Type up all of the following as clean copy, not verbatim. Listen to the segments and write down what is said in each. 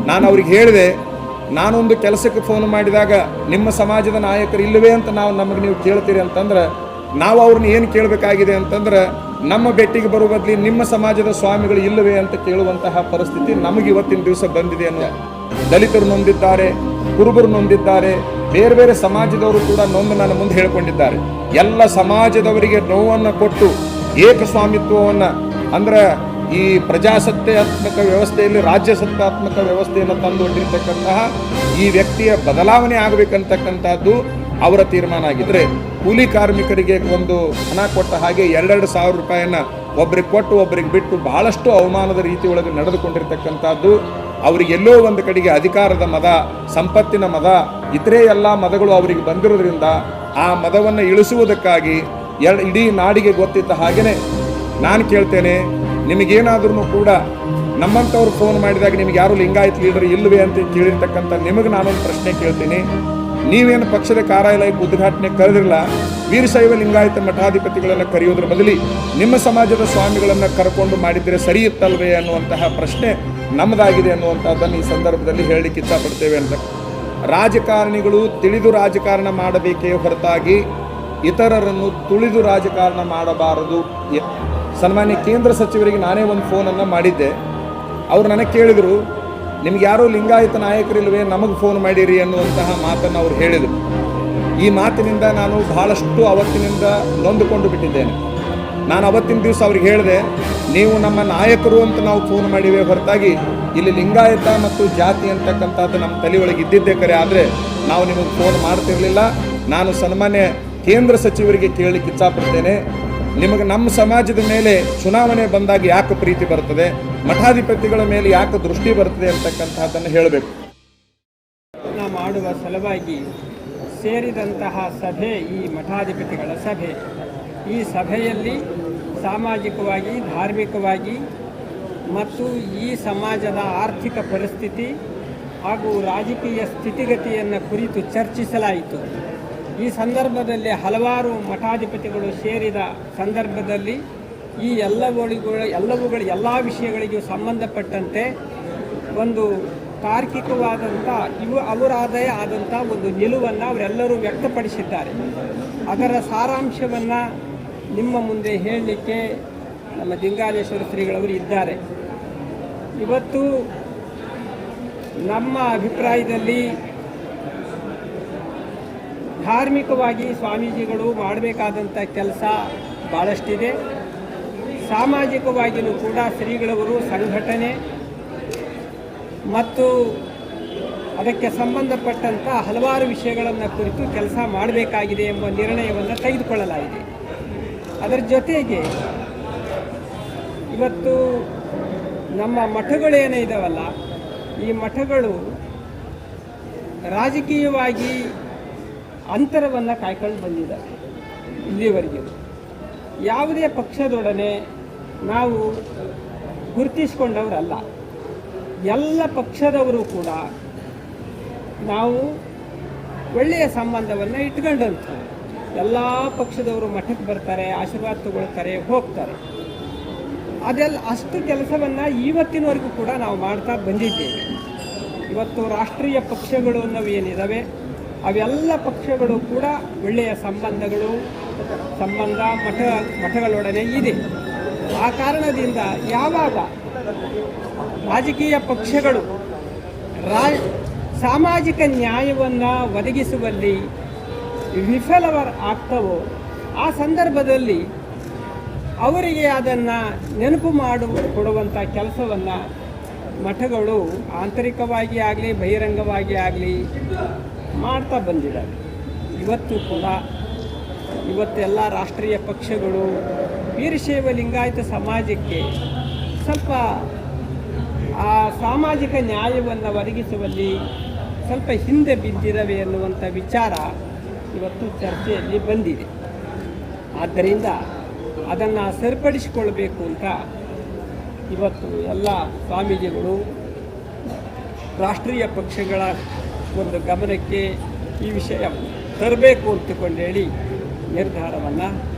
ನಾನು ಅವ್ರಿಗೆ ಹೇಳಿದೆ, ನಾನೊಂದು ಕೆಲಸಕ್ಕೆ ಫೋನ್ ಮಾಡಿದಾಗ ನಿಮ್ಮ ಸಮಾಜದ ನಾಯಕರು ಇಲ್ಲವೇ ಅಂತ ನಮಗೆ ನೀವು ಕೇಳ್ತೀರಿ ಅಂತಂದ್ರೆ, ನಾವು ಅವ್ರನ್ನ ಏನು ಕೇಳಬೇಕಾಗಿದೆ ಅಂತಂದ್ರೆ, ನಮ್ಮ ಭೇಟಿಗೆ ಬರುವ ಬದಲಿ ನಿಮ್ಮ ಸಮಾಜದ ಸ್ವಾಮಿಗಳು ಇಲ್ಲವೇ ಅಂತ ಕೇಳುವಂತಹ ಪರಿಸ್ಥಿತಿ ನಮಗೆ ಇವತ್ತಿನ ದಿವಸ ಬಂದಿದೆ ಅನ್ನೋ. ದಲಿತರು ನೊಂದಿದ್ದಾರೆ, ಕುರುಬರು ನೊಂದಿದ್ದಾರೆ, ಬೇರೆ ಬೇರೆ ಸಮಾಜದವರು ಕೂಡ ನೊಂದು ನನ್ನ ಮುಂದೆ ಹೇಳ್ಕೊಂಡಿದ್ದಾರೆ. ಎಲ್ಲ ಸಮಾಜದವರಿಗೆ ನೋವನ್ನು ಕೊಟ್ಟು ಏಕಸ್ವಾಮಿತ್ವವನ್ನು ಅಂದ್ರೆ ಈ ಪ್ರಜಾಸತ್ತಾತ್ಮಕ ವ್ಯವಸ್ಥೆಯಲ್ಲಿ ರಾಜ್ಯಸತ್ತಾತ್ಮಕ ವ್ಯವಸ್ಥೆಯನ್ನು ತಂದುಕೊಂಡಿರ್ತಕ್ಕಂತಹ ಈ ವ್ಯಕ್ತಿಯ ಬದಲಾವಣೆ ಆಗಬೇಕಂತಕ್ಕಂಥದ್ದು ಅವರ ತೀರ್ಮಾನ ಆಗಿದ್ರೆ, ಕೂಲಿ ಕಾರ್ಮಿಕರಿಗೆ ಒಂದು ಹಣ ಕೊಟ್ಟ ಹಾಗೆ 2,000 ರೂಪಾಯಿನ ಒಬ್ಬರಿಗೆ ಕೊಟ್ಟು ಒಬ್ಬರಿಗೆ ಬಿಟ್ಟು ಬಹಳಷ್ಟು ಅವಮಾನದ ರೀತಿ ಒಳಗೆ ನಡೆದುಕೊಂಡಿರ್ತಕ್ಕಂಥದ್ದು. ಅವರಿಗೆಲ್ಲೋ ಒಂದು ಕಡೆಗೆ ಅಧಿಕಾರದ ಮದ, ಸಂಪತ್ತಿನ ಮದ, ಇತರೆ ಎಲ್ಲ ಮದಗಳು ಅವರಿಗೆ ಬಂದಿರೋದ್ರಿಂದ ಆ ಮದವನ್ನು ಇಳಿಸುವುದಕ್ಕಾಗಿ ಇಡೀ ನಾಡಿಗೆ ಗೊತ್ತಿದ್ದ ಹಾಗೆಯೇ ನಾನು ಕೇಳ್ತೇನೆ, ನಿಮಗೇನಾದ್ರೂ ಕೂಡ ನಮ್ಮಂಥವ್ರು ಫೋನ್ ಮಾಡಿದಾಗ ನಿಮ್ಗೆ ಯಾರು ಲಿಂಗಾಯತ್ ಲೀಡರ್ ಇಲ್ಲವೇ ಅಂತ ಕೇಳಿರ್ತಕ್ಕಂಥ ನಿಮಗೆ ನಾನೊಂದು ಪ್ರಶ್ನೆ ಕೇಳ್ತೀನಿ. ನೀವೇನು ಪಕ್ಷದ ಕಾರ್ಯಾಲಯಕ್ಕೆ ಉದ್ಘಾಟನೆ ಕರೆದಿರಲ್ಲ, ವೀರಶೈವ ಲಿಂಗಾಯತ ಮಠಾಧಿಪತಿಗಳನ್ನು ಕರೆಯೋದ್ರ ಬದಲಿ ನಿಮ್ಮ ಸಮಾಜದ ಸ್ವಾಮಿಗಳನ್ನು ಕರ್ಕೊಂಡು ಮಾಡಿದರೆ ಸರಿ ಇತ್ತಲ್ವೇ ಅನ್ನುವಂತಹ ಪ್ರಶ್ನೆ ನಮ್ಮದಾಗಿದೆ ಅನ್ನುವಂಥದ್ದನ್ನು ಈ ಸಂದರ್ಭದಲ್ಲಿ ಹೇಳಲಿಕ್ಕೆ ಇಚ್ಛಪಡ್ತೇವೆ ಅಂತ. ರಾಜಕಾರಣಿಗಳು ತಿಳಿದು ರಾಜಕಾರಣ ಮಾಡಬೇಕೇ ಹೊರತಾಗಿ ಇತರರನ್ನು ತುಳಿದು ರಾಜಕಾರಣ ಮಾಡಬಾರದು. ಸನ್ಮಾನ್ಯ ಕೇಂದ್ರ ಸಚಿವರಿಗೆ ನಾನೇ ಒಂದು ಫೋನನ್ನು ಮಾಡಿದ್ದೆ. ಅವರು ನನಗೆ ಕೇಳಿದರು, ನಿಮ್ಗೆ ಯಾರೋ ಲಿಂಗಾಯತ ನಾಯಕರಿಲ್ವೇ, ನಮಗೆ ಫೋನ್ ಮಾಡಿರಿ ಅನ್ನುವಂತಹ ಮಾತನ್ನು ಅವ್ರು ಹೇಳಿದರು. ಈ ಮಾತಿನಿಂದ ನಾನು ಬಹಳಷ್ಟು ಅವತ್ತಿನಿಂದ ನೊಂದುಕೊಂಡು ಬಿಟ್ಟಿದ್ದೇನೆ. ನಾನು ಅವತ್ತಿನ ದಿವಸ ಅವ್ರಿಗೆ ಹೇಳಿದೆ, ನೀವು ನಮ್ಮ ನಾಯಕರು ಅಂತ ನಾವು ಫೋನ್ ಮಾಡಿವೆ ಹೊರತಾಗಿ ಇಲ್ಲಿ ಲಿಂಗಾಯತ ಮತ್ತು ಜಾತಿ ಅಂತಕ್ಕಂಥದ್ದು ನಮ್ಮ ತಲೆ ಒಳಗೆ ಇದ್ದಿದ್ದೇ ಕರೆ, ಆದರೆ ನಾವು ನಿಮಗೆ ಫೋನ್ ಮಾಡ್ತಿರಲಿಲ್ಲ. ನಾನು ಸನ್ಮಾನ್ಯ ಕೇಂದ್ರ ಸಚಿವರಿಗೆ ಕೇಳಲಿಕ್ಕೆ ಇಚ್ಛಪಡ್ತೇನೆ, ನಿಮಗೆ ನಮ್ಮ ಸಮಾಜದ ಮೇಲೆ ಚುನಾವಣೆ ಬಂದಾಗ ಯಾಕೆ ಪ್ರೀತಿ ಬರ್ತದೆ, ಮಠಾಧಿಪತಿಗಳ ಮೇಲೆ ಯಾಕೆ ದೃಷ್ಟಿ ಬರ್ತದೆ ಅಂತಕ್ಕಂಥದ್ದನ್ನು ಹೇಳಬೇಕು. ಮಾಡುವ ಸಲುವಾಗಿ ಸೇರಿದಂತಹ ಸಭೆ ಈ ಮಠಾಧಿಪತಿಗಳ ಸಭೆ. ಈ ಸಭೆಯಲ್ಲಿ ಸಾಮಾಜಿಕವಾಗಿ, ಧಾರ್ಮಿಕವಾಗಿ ಮತ್ತು ಈ ಸಮಾಜದ ಆರ್ಥಿಕ ಪರಿಸ್ಥಿತಿ ಹಾಗೂ ರಾಜಕೀಯ ಸ್ಥಿತಿಗತಿಯನ್ನು ಕುರಿತು ಚರ್ಚಿಸಲಾಯಿತು. ಈ ಸಂದರ್ಭದಲ್ಲಿ ಹಲವಾರು ಮಠಾಧಿಪತಿಗಳು ಸೇರಿದ ಸಂದರ್ಭದಲ್ಲಿ ಈ ಎಲ್ಲ ವಿಷಯಗಳಿಗೂ ಸಂಬಂಧಪಟ್ಟಂತೆ ಒಂದು ತಾರ್ಕಿಕವಾದಂಥ ಅವರದೇ ಆದಂಥ ಒಂದು ನಿಲುವನ್ನು ಅವರೆಲ್ಲರೂ ವ್ಯಕ್ತಪಡಿಸಿದ್ದಾರೆ. ಅದರ ಸಾರಾಂಶವನ್ನು ನಿಮ್ಮ ಮುಂದೆ ಹೇಳಲಿಕ್ಕೆ ನಮ್ಮ ದಿಂಗಾಲೇಶ್ವರ ಶ್ರೀಗಳವರು ಇದ್ದಾರೆ. ಇವತ್ತು ನಮ್ಮ ಅಭಿಪ್ರಾಯದಲ್ಲಿ ಧಾರ್ಮಿಕವಾಗಿ ಸ್ವಾಮೀಜಿಗಳು ಮಾಡಬೇಕಾದಂಥ ಕೆಲಸ ಭಾಳಷ್ಟಿದೆ. ಸಾಮಾಜಿಕವಾಗಿಯೂ ಕೂಡ ಶ್ರೀಗಳವರು ಸಂಘಟನೆ ಮತ್ತು ಅದಕ್ಕೆ ಸಂಬಂಧಪಟ್ಟಂಥ ಹಲವಾರು ವಿಷಯಗಳನ್ನು ಕುರಿತು ಕೆಲಸ ಮಾಡಬೇಕಾಗಿದೆ ಎಂಬ ನಿರ್ಣಯವನ್ನು ತೆಗೆದುಕೊಳ್ಳಲಾಗಿದೆ. ಅದರ ಜೊತೆಗೆ ಇವತ್ತು ನಮ್ಮ ಮಠಗಳೇನೇ ಇದಾವಲ್ಲ, ಈ ಮಠಗಳು ರಾಜಕೀಯವಾಗಿ ಅಂತರವನ್ನು ಕಾಯ್ಕೊಂಡು ಬಂದಿದ್ದಾರೆ. ಇಲ್ಲಿವರೆಗೆ ಯಾವುದೇ ಪಕ್ಷದೊಡನೆ ನಾವು ಗುರುತಿಸಿಕೊಂಡವರಲ್ಲ. ಎಲ್ಲ ಪಕ್ಷದವರು ಕೂಡ ನಾವು ಒಳ್ಳೆಯ ಸಂಬಂಧವನ್ನು ಇಟ್ಕೊಂಡಂಥ ಎಲ್ಲ ಪಕ್ಷದವರು ಮಠಕ್ಕೆ ಬರ್ತಾರೆ, ಆಶೀರ್ವಾದ ತಗೊಳ್ತಾರೆ, ಹೋಗ್ತಾರೆ. ಅದೆಲ್ಲ ಅಷ್ಟು ಕೆಲಸವನ್ನು ಇವತ್ತಿನವರೆಗೂ ಕೂಡ ನಾವು ಮಾಡ್ತಾ ಬಂದಿದ್ದೇವೆ. ಇವತ್ತು ರಾಷ್ಟ್ರೀಯ ಪಕ್ಷಗಳು ಅನ್ನೋವು ಏನಿದ್ದಾವೆ ಅವೆಲ್ಲ ಪಕ್ಷಗಳು ಕೂಡ ಒಳ್ಳೆಯ ಸಂಬಂಧ ಮಠಗಳೊಡನೆ ಇದೆ. ಆ ಕಾರಣದಿಂದ ಯಾವಾಗ ರಾಜಕೀಯ ಪಕ್ಷಗಳು ಸಾಮಾಜಿಕ ನ್ಯಾಯವನ್ನು ಒದಗಿಸುವಲ್ಲಿ ಆಗ್ತವೋ ಆ ಸಂದರ್ಭದಲ್ಲಿ ಅವರಿಗೆ ಅದನ್ನು ನೆನಪು ಕೊಡುವಂಥ ಕೆಲಸವನ್ನು ಮಠಗಳು ಆಂತರಿಕವಾಗಿ ಆಗಲಿ ಬಹಿರಂಗವಾಗಿ ಆಗಲಿ ಮಾಡ್ತಾ ಬಂದಿದ್ದಾರೆ. ಇವತ್ತು ಕೂಡ ಇವತ್ತೆಲ್ಲ ರಾಷ್ಟ್ರೀಯ ಪಕ್ಷಗಳು ವೀರಶೈವ ಲಿಂಗಾಯತ ಸಮಾಜಕ್ಕೆ ಸ್ವಲ್ಪ ಆ ಸಾಮಾಜಿಕ ನ್ಯಾಯವನ್ನು ಒದಗಿಸುವಲ್ಲಿ ಸ್ವಲ್ಪ ಹಿಂದೆ ಬಿದ್ದಿರವೆ ಎನ್ನುವಂಥ ವಿಚಾರ ಇವತ್ತು ಚರ್ಚೆಯಲ್ಲಿ ಬಂದಿದೆ. ಆದ್ದರಿಂದ ಅದನ್ನು ಸರಿಪಡಿಸಿಕೊಳ್ಬೇಕು ಅಂತ ಇವತ್ತು ಎಲ್ಲ ಸ್ವಾಮೀಜಿಗಳು ರಾಷ್ಟ್ರೀಯ ಪಕ್ಷಗಳ ಒಂದು ಗಮನಕ್ಕೆ ಈ ವಿಷಯ ತರಬೇಕು ಅಂತಕೊಂಡು ಹೇಳಿ ನಿರ್ಧಾರವನ್ನು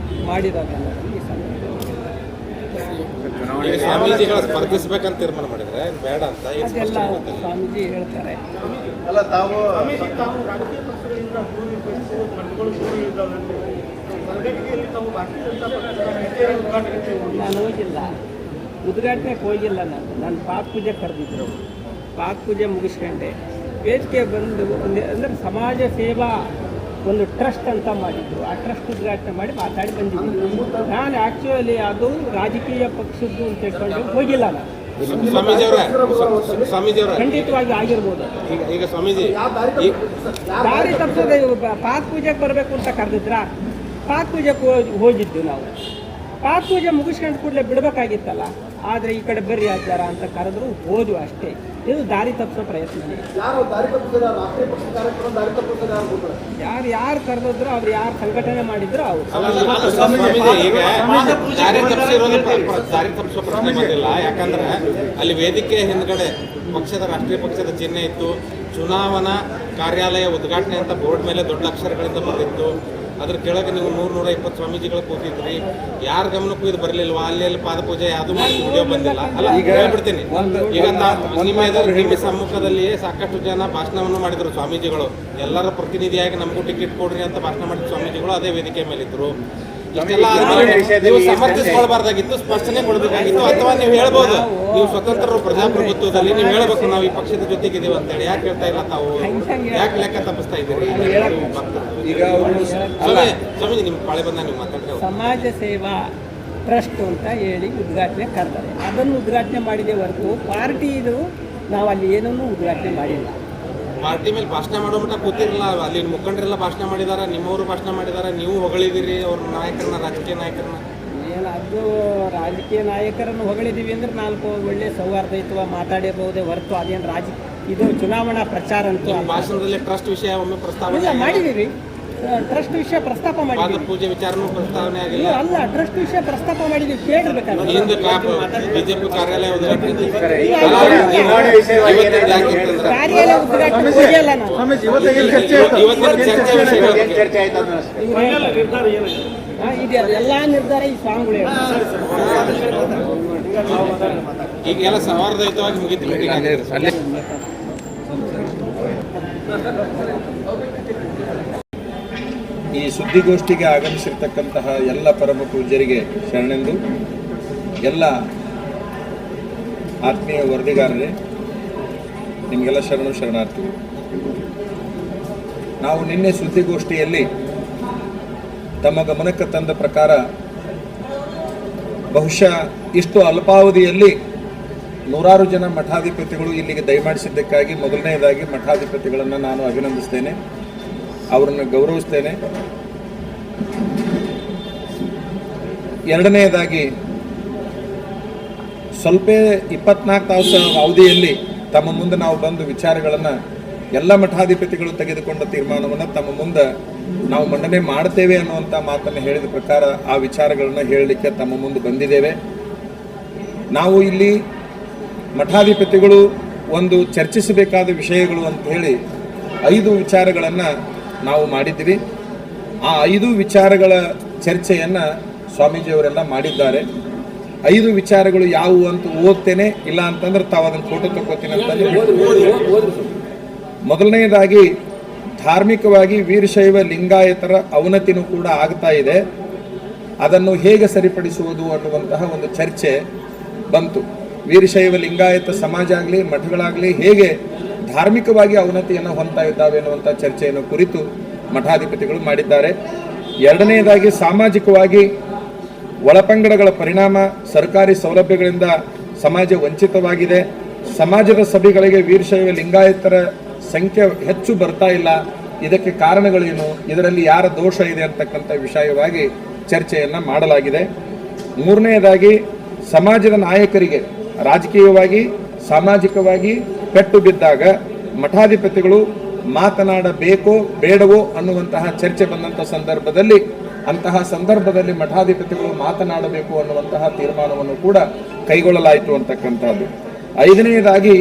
ಮಾಡಿದಾಗ ಈ ಸಂದರ್ಭದಲ್ಲಿ ಸ್ವಾಮೀಜಿಗಳ ಸ್ಪರ್ಧಿಸ್ಬೇಕಂತ ತೀರ್ಮಾನ ಮಾಡಿದ್ರೆ ಬೇಡ ಅಂತ ಅದೆಲ್ಲ ಸ್ವಾಮೀಜಿ ಹೇಳ್ತಾರೆ. ಅಲ್ಲ ತಾವು ನಾನು ಹೋಗಿಲ್ಲ, ಉದ್ಘಾಟನೆಗೆ ಹೋಗಿಲ್ಲ. ನಾನು ಪಾಕ್ ಪೂಜೆ ಕರೆದಿದ್ರು, ಪಾಕ್ ಪೂಜೆ ಮುಗಿಸ್ಕೊಂಡೆ ವೇದಿಕೆ ಬಂದು ಅಂದರೆ ಸಮಾಜ ಸೇವಾ ಒಂದು ಟ್ರಸ್ಟ್ ಅಂತ ಮಾಡಿದ್ರು. ಆ ಟ್ರಸ್ಟ್ ಉದ್ಘಾಟನೆ ಮಾಡಿ ಮಾತಾಡಿ ಬಂದಿದ್ದೀನಿ. ನಾನು ಆ್ಯಕ್ಚುಲಿ ಅದು ರಾಜಕೀಯ ಪಕ್ಷದ್ದು ಅಂತ ಹೇಳ್ಕೊಂಡು ಹೋಗಿಲ್ಲ. ನಾನು ಸ್ವಾಮೀಜಿಯವರ ಖಂಡಿತವಾಗಿ ಆಗಿರ್ಬೋದು. ಈಗ ಸ್ವಾಮೀಜಿ ದಾರಿ ತಪ್ಪಿಸೋದೇ ಪಾಕ್ ಪೂಜೆಗೆ ಬರಬೇಕು ಅಂತ ಕರೆದಿದ್ರ, ಪಾಕ್ ಪೂಜೆಗೆ ಹೋಗಿದ್ದು ನಾವು. ಪಾಕ್ ಪೂಜೆ ಮುಗಿಸ್ಕೊಂಡು ಕೂಡಲೇ ಬಿಡಬೇಕಾಗಿತ್ತಲ್ಲ, ಆದರೆ ಈ ಕಡೆ ಬರ್ರಿ ಆಚಾರ ಅಂತ ಕರೆದ್ರು, ಹೋದ್ವು ಅಷ್ಟೇ. ಇದು ದಾರಿ ತಪ್ಪಿಸೋ ಪ್ರಯತ್ನ. ಯಾರು ಕರೆದಿದ್ರು, ಅವ್ರು ಯಾರು ಸಂಘಟನೆ ಮಾಡಿದ್ರು ಅವರು. ಈಗ ದಾರಿ ತಪ್ಪಿಸೋ ಪ್ರಶ್ನೆ ಬಂದಿಲ್ಲ. ಯಾಕಂದ್ರೆ ಅಲ್ಲಿ ವೇದಿಕೆ ಹಿಂದ್ಗಡೆ ರಾಷ್ಟ್ರೀಯ ಪಕ್ಷದ ಚಿಹ್ನೆ ಇತ್ತು. ಚುನಾವಣಾ ಕಾರ್ಯಾಲಯ ಉದ್ಘಾಟನೆ ಅಂತ ಬೋರ್ಡ್ ಮೇಲೆ ದೊಡ್ಡ ಅಕ್ಷರಗಳಿಂದ ಬಂದಿತ್ತು. ಅದ್ರ ಕೆಳಗೆ ನೀವು 100-120 ಸ್ವಾಮೀಜಿಗಳು ಕೂತಿದ್ರಿ. ಯಾರ ಗಮನಕ್ಕೂ ಇದು ಬರಲಿಲ್ವಾ? ಅಲ್ಲಿ ಪಾದಪೂಜೆ ಯಾವುದು ವಿಡಿಯೋ ಬಂದಿಲ್ಲ. ಅಲ್ಲ, ಈಗ ಹೇಳ್ಬಿಡ್ತೀನಿ, ಈಗ ನಿಮ್ಮ ಸಮ್ಮುಖದಲ್ಲಿಯೇ ಸಾಕಷ್ಟು ಜನ ಭಾಷಣವನ್ನು ಮಾಡಿದ್ರು ಸ್ವಾಮೀಜಿಗಳು. ಎಲ್ಲರ ಪ್ರತಿನಿಧಿಯಾಗಿ ನಮಗೂ ಟಿಕೆಟ್ ಕೊಡ್ರಿ ಅಂತ ಭಾಷಣ ಮಾಡಿದ ಸ್ವಾಮೀಜಿಗಳು ಅದೇ ವೇದಿಕೆ ಮೇಲಿದ್ರು. ಇಷ್ಟೆಲ್ಲ ನೀವು ಸಮರ್ಥಿಸ್ಕೊಳ್ಬಾರ್ದಾಗಿತ್ತು, ಸ್ಪಷ್ಟನೆ ಕೊಡಬೇಕಾಗಿತ್ತು. ಅಥವಾ ನೀವು ಹೇಳ್ಬೋದು, ನೀವು ಸ್ವತಂತ್ರರು ಪ್ರಜಾಪ್ರಭುತ್ವದಲ್ಲಿ ನೀವು ಹೇಳ್ಬೇಕು, ನಾವು ಈ ಪಕ್ಷದ ಜೊತೆಗಿದ್ದೀವಿ ಅಂತೇಳಿ. ಯಾಕೆ ಹೇಳ್ತಾ ಇಲ್ಲ ತಾವು? ಯಾಕೆ ಲೆಕ್ಕ ತಪ್ಪಿಸ್ತಾ ಇದ್ದೀರಿ? ಈಗ ಸ್ವಾಮೀಜಿ ನಿಮ್ಮ ಪಾಳೆ ಬಂದ ನೀವು ಮಾತಾಡ್ತಾರೆ. ಸಮಾಜ ಸೇವಾ ಟ್ರಸ್ಟ್ ಅಂತ ಹೇಳಿ ಉದ್ಘಾಟನೆ ಕರೆದರೆ ಅದನ್ನು ಉದ್ಘಾಟನೆ ಮಾಡಿದೆ ಹೊರತು ಪಾರ್ಟಿದು ನಾವು ಅಲ್ಲಿ ಏನನ್ನೂ ಉದ್ಘಾಟನೆ ಮಾಡಿಲ್ಲ. ಪಾರ್ಟಿ ಮೇಲೆ ಭಾಷಣ ಮಾಡೋ ಮಟ್ಟ ಕೂತಿರಲ್ಲ. ಅಲ್ಲಿ ಮುಖಂಡರೆಲ್ಲ ಭಾಷಣ ಮಾಡಿದಾರ, ನಿಮ್ಮವರು ಭಾಷಣ ಮಾಡಿದಾರ, ನೀವು ಹೊಗಳಿದಿರಿ ಅವ್ರ ನಾಯಕರನ್ನ, ರಾಜಕೀಯ ನಾಯಕರನ್ನ. ಏನು ಅದು ರಾಜಕೀಯ ನಾಯಕರನ್ನು ಹೊಗಳಿದ್ದೀವಿ ಅಂದ್ರೆ 4 ಒಳ್ಳೆ ಸೌಹಾರ್ದಯುತವ ಮಾತಾಡಿರ್ಬೋದೇ ಹೊರತು ಅದೇನು ಇದು ಚುನಾವಣಾ ಪ್ರಚಾರ ಅಂತೂ. ಭಾಷಣದಲ್ಲಿ ಟ್ರಸ್ಟ್ ವಿಷಯ ಒಮ್ಮೆ ಪ್ರಸ್ತಾವನೆ ಮಾಡಿದ್ದೀವಿ. ಟ್ರಸ್ಟ್ ವಿಷಯ ಪ್ರಸ್ತಾಪ ಮಾಡಿದ್ದೀವಿ. ಪೂಜೆ ವಿಚಾರನೂ ಪ್ರಸ್ತಾವನೆ ಆಗಿಲ್ಲ. ಅಲ್ಲ, ಟ್ರಸ್ಟ್ ವಿಷಯ ಪ್ರಸ್ತಾಪ ಮಾಡಿದ್ದೀವಿ. ಕೇಳಿರ್ಬೇಕಾದ್ರೆ ಹಿಂದೆ ಬಿಜೆಪಿ ಕಾರ್ಯಾಲಯ ಉದ್ಘಾಟನೆ ಕಾರ್ಯಾಲಯ ಉದ್ಘಾಟನೆ ಹೋಗಿಲ್ಲ ನಾನು. ಎಲ್ಲ ನಿರ್ಧಾರ ಈ ಸ್ವಾಮಿಗಳು ಈಗೆಲ್ಲ ಸೌಹಾರ್ದಯುತವಾಗಿ ಮುಗಿತು ಮೀಟಿಂಗ್. ಈ ಸುದ್ದಿಗೋಷ್ಠಿಗೆ ಆಗಮಿಸಿರ್ತಕ್ಕಂತಹ ಎಲ್ಲ ಪರಮ ಪೂಜ್ಯರಿಗೆ ಶರಣೆಂದು, ಎಲ್ಲ ಆತ್ಮೀಯ ವರದಿಗಾರರೇ, ನಿಮಗೆಲ್ಲ ಶರಣಾರ್ಥಿಗಳು. ನಾವು ನಿನ್ನೆ ಸುದ್ದಿಗೋಷ್ಠಿಯಲ್ಲಿ ತಮ್ಮ ಗಮನಕ್ಕೆ ತಂದ ಪ್ರಕಾರ ಬಹುಶಃ ಇಷ್ಟು ಅಲ್ಪಾವಧಿಯಲ್ಲಿ 100 ಜನ ಮಠಾಧಿಪತಿಗಳು ಇಲ್ಲಿಗೆ ದಯಮಾಡಿಸಿದ್ದಕ್ಕಾಗಿ ಮೊದಲನೆಯದಾಗಿ ಮಠಾಧಿಪತಿಗಳನ್ನು ನಾನು ಅಭಿನಂದಿಸ್ತೇನೆ, ಅವರನ್ನು ಗೌರವಿಸ್ತೇನೆ. ಎರಡನೆಯದಾಗಿ ಸ್ವಲ್ಪ 24 ತಾಸು ಅವಧಿಯಲ್ಲಿ ತಮ್ಮ ಮುಂದೆ ನಾವು ಬಂದು ವಿಚಾರಗಳನ್ನು ಎಲ್ಲ ಮಠಾಧಿಪತಿಗಳು ತೆಗೆದುಕೊಂಡ ತೀರ್ಮಾನವನ್ನು ತಮ್ಮ ಮುಂದೆ ನಾವು ಮಂಡನೆ ಮಾಡ್ತೇವೆ ಅನ್ನುವಂಥ ಮಾತನ್ನು ಹೇಳಿದ ಪ್ರಕಾರ ಆ ವಿಚಾರಗಳನ್ನು ಹೇಳಲಿಕ್ಕೆ ತಮ್ಮ ಮುಂದೆ ಬಂದಿದ್ದೇವೆ. ನಾವು ಇಲ್ಲಿ ಮಠಾಧಿಪತಿಗಳು ಒಂದು ಚರ್ಚಿಸಬೇಕಾದ ವಿಷಯಗಳು ಅಂತ ಹೇಳಿ 5 ವಿಚಾರಗಳನ್ನು ನಾವು ಮಾಡಿದ್ದೀವಿ. ಆ 5 ವಿಚಾರಗಳ ಚರ್ಚೆಯನ್ನು ಸ್ವಾಮೀಜಿಯವರೆಲ್ಲ ಮಾಡಿದ್ದಾರೆ. 5 ವಿಚಾರಗಳು ಯಾವುವು ಅಂತ ಓದ್ತೇನೆ, ಇಲ್ಲ ಅಂತಂದ್ರೆ ತಾವು ಅದನ್ನು ಫೋಟೋ ತಗೋತೀನಿ ಅಂತ. ಮೊದಲನೆಯದಾಗಿ, ಧಾರ್ಮಿಕವಾಗಿ ವೀರಶೈವ ಲಿಂಗಾಯತರ ಅವನತಿನೂ ಕೂಡ ಆಗ್ತಾ ಇದೆ, ಅದನ್ನು ಹೇಗೆ ಸರಿಪಡಿಸುವುದು ಅನ್ನುವಂತಹ ಒಂದು ಚರ್ಚೆ ಬಂತು. ವೀರಶೈವ ಲಿಂಗಾಯತ ಸಮಾಜ ಆಗಲಿ ಮಠಗಳಾಗಲಿ ಹೇಗೆ ಧಾರ್ಮಿಕವಾಗಿ ಅವನತಿಯನ್ನು ಹೊಂದ್ತಾ ಇದ್ದಾವೆ ಎನ್ನುವಂಥ ಚರ್ಚೆಯನ್ನು ಕುರಿತು ಮಠಾಧಿಪತಿಗಳು ಮಾಡಿದ್ದಾರೆ. ಎರಡನೆಯದಾಗಿ, ಸಾಮಾಜಿಕವಾಗಿ ಒಳಪಂಗಡಗಳ ಪರಿಣಾಮ, ಸರ್ಕಾರಿ ಸೌಲಭ್ಯಗಳಿಂದ ಸಮಾಜ ವಂಚಿತವಾಗಿದೆ, ಸಮಾಜದ ಸಭೆಗಳಿಗೆ ವೀರಶೈವ ಲಿಂಗಾಯತರ ಸಂಖ್ಯೆ ಹೆಚ್ಚು ಬರ್ತಾ ಇಲ್ಲ, ಇದಕ್ಕೆ ಕಾರಣಗಳೇನು, ಇದರಲ್ಲಿ ಯಾರ ದೋಷ ಇದೆ ಅಂತಕ್ಕಂಥ ವಿಷಯವಾಗಿ ಚರ್ಚೆಯನ್ನು ಮಾಡಲಾಗಿದೆ. ಮೂರನೆಯದಾಗಿ, ಸಮಾಜದ ನಾಯಕರಿಗೆ ರಾಜಕೀಯವಾಗಿ ಸಾಮಾಜಿಕವಾಗಿ ಪೆಟ್ಟು ಬಿದ್ದಾಗ ಮಠಾಧಿಪತಿಗಳು ಮಾತನಾಡಬೇಕೋ ಬೇಡವೋ ಅನ್ನುವಂತಹ ಚರ್ಚೆ ಬಂದಂಥ ಸಂದರ್ಭದಲ್ಲಿ ಮಠಾಧಿಪತಿಗಳು ಮಾತನಾಡಬೇಕು ಅನ್ನುವಂತಹ ತೀರ್ಮಾನವನ್ನು ಕೂಡ ಕೈಗೊಳ್ಳಲಾಯಿತು ಅಂತಕ್ಕಂಥದ್ದು. ಐದನೆಯದಾಗಿ,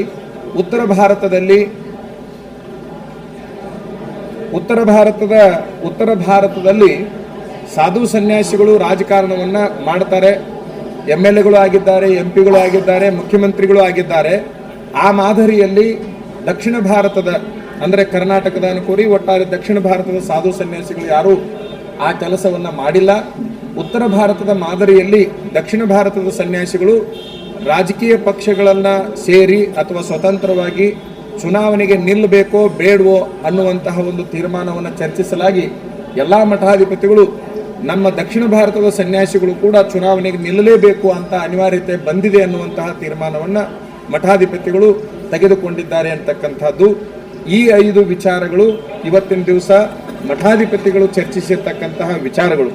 ಉತ್ತರ ಭಾರತದಲ್ಲಿ ಸಾಧು ಸನ್ಯಾಸಿಗಳು ರಾಜಕಾರಣವನ್ನು ಮಾಡ್ತಾರೆ, MLAಗಳು ಆಗಿದ್ದಾರೆ, MP ಗಳು ಆಗಿದ್ದಾರೆ, ಮುಖ್ಯಮಂತ್ರಿಗಳು ಆಗಿದ್ದಾರೆ. ಆ ಮಾದರಿಯಲ್ಲಿ ದಕ್ಷಿಣ ಭಾರತದ ಅಂದರೆ ಕರ್ನಾಟಕದ ಅನುಕೂರಿ ಒಟ್ಟಾರೆ ದಕ್ಷಿಣ ಭಾರತದ ಸಾಧು ಸನ್ಯಾಸಿಗಳು ಯಾರೂ ಆ ಕೆಲಸವನ್ನು ಮಾಡಿಲ್ಲ. ಉತ್ತರ ಭಾರತದ ಮಾದರಿಯಲ್ಲಿ ದಕ್ಷಿಣ ಭಾರತದ ಸನ್ಯಾಸಿಗಳು ರಾಜಕೀಯ ಪಕ್ಷಗಳನ್ನು ಸೇರಿ ಅಥವಾ ಸ್ವತಂತ್ರವಾಗಿ ಚುನಾವಣೆಗೆ ನಿಲ್ಲಬೇಕೋ ಬೇಡವೋ ಅನ್ನುವಂತಹ ಒಂದು ತೀರ್ಮಾನವನ್ನು ಚರ್ಚಿಸಲಾಗಿ ಎಲ್ಲ ಮಠಾಧಿಪತಿಗಳು ನಮ್ಮ ದಕ್ಷಿಣ ಭಾರತದ ಸನ್ಯಾಸಿಗಳು ಕೂಡ ಚುನಾವಣೆಗೆ ನಿಲ್ಲಲೇಬೇಕು ಅಂತ ಅನಿವಾರ್ಯತೆ ಬಂದಿದೆ ಅನ್ನುವಂತಹ ತೀರ್ಮಾನವನ್ನು ಮಠಾಧಿಪತಿಗಳು ತೆಗೆದುಕೊಂಡಿದ್ದಾರೆ ಅಂತಕ್ಕಂಥದ್ದು. ಈ 5 ವಿಚಾರಗಳು ಇವತ್ತಿನ ದಿವಸ ಮಠಾಧಿಪತಿಗಳು ಚರ್ಚಿಸಿರ್ತಕ್ಕಂತಹ ವಿಚಾರಗಳು.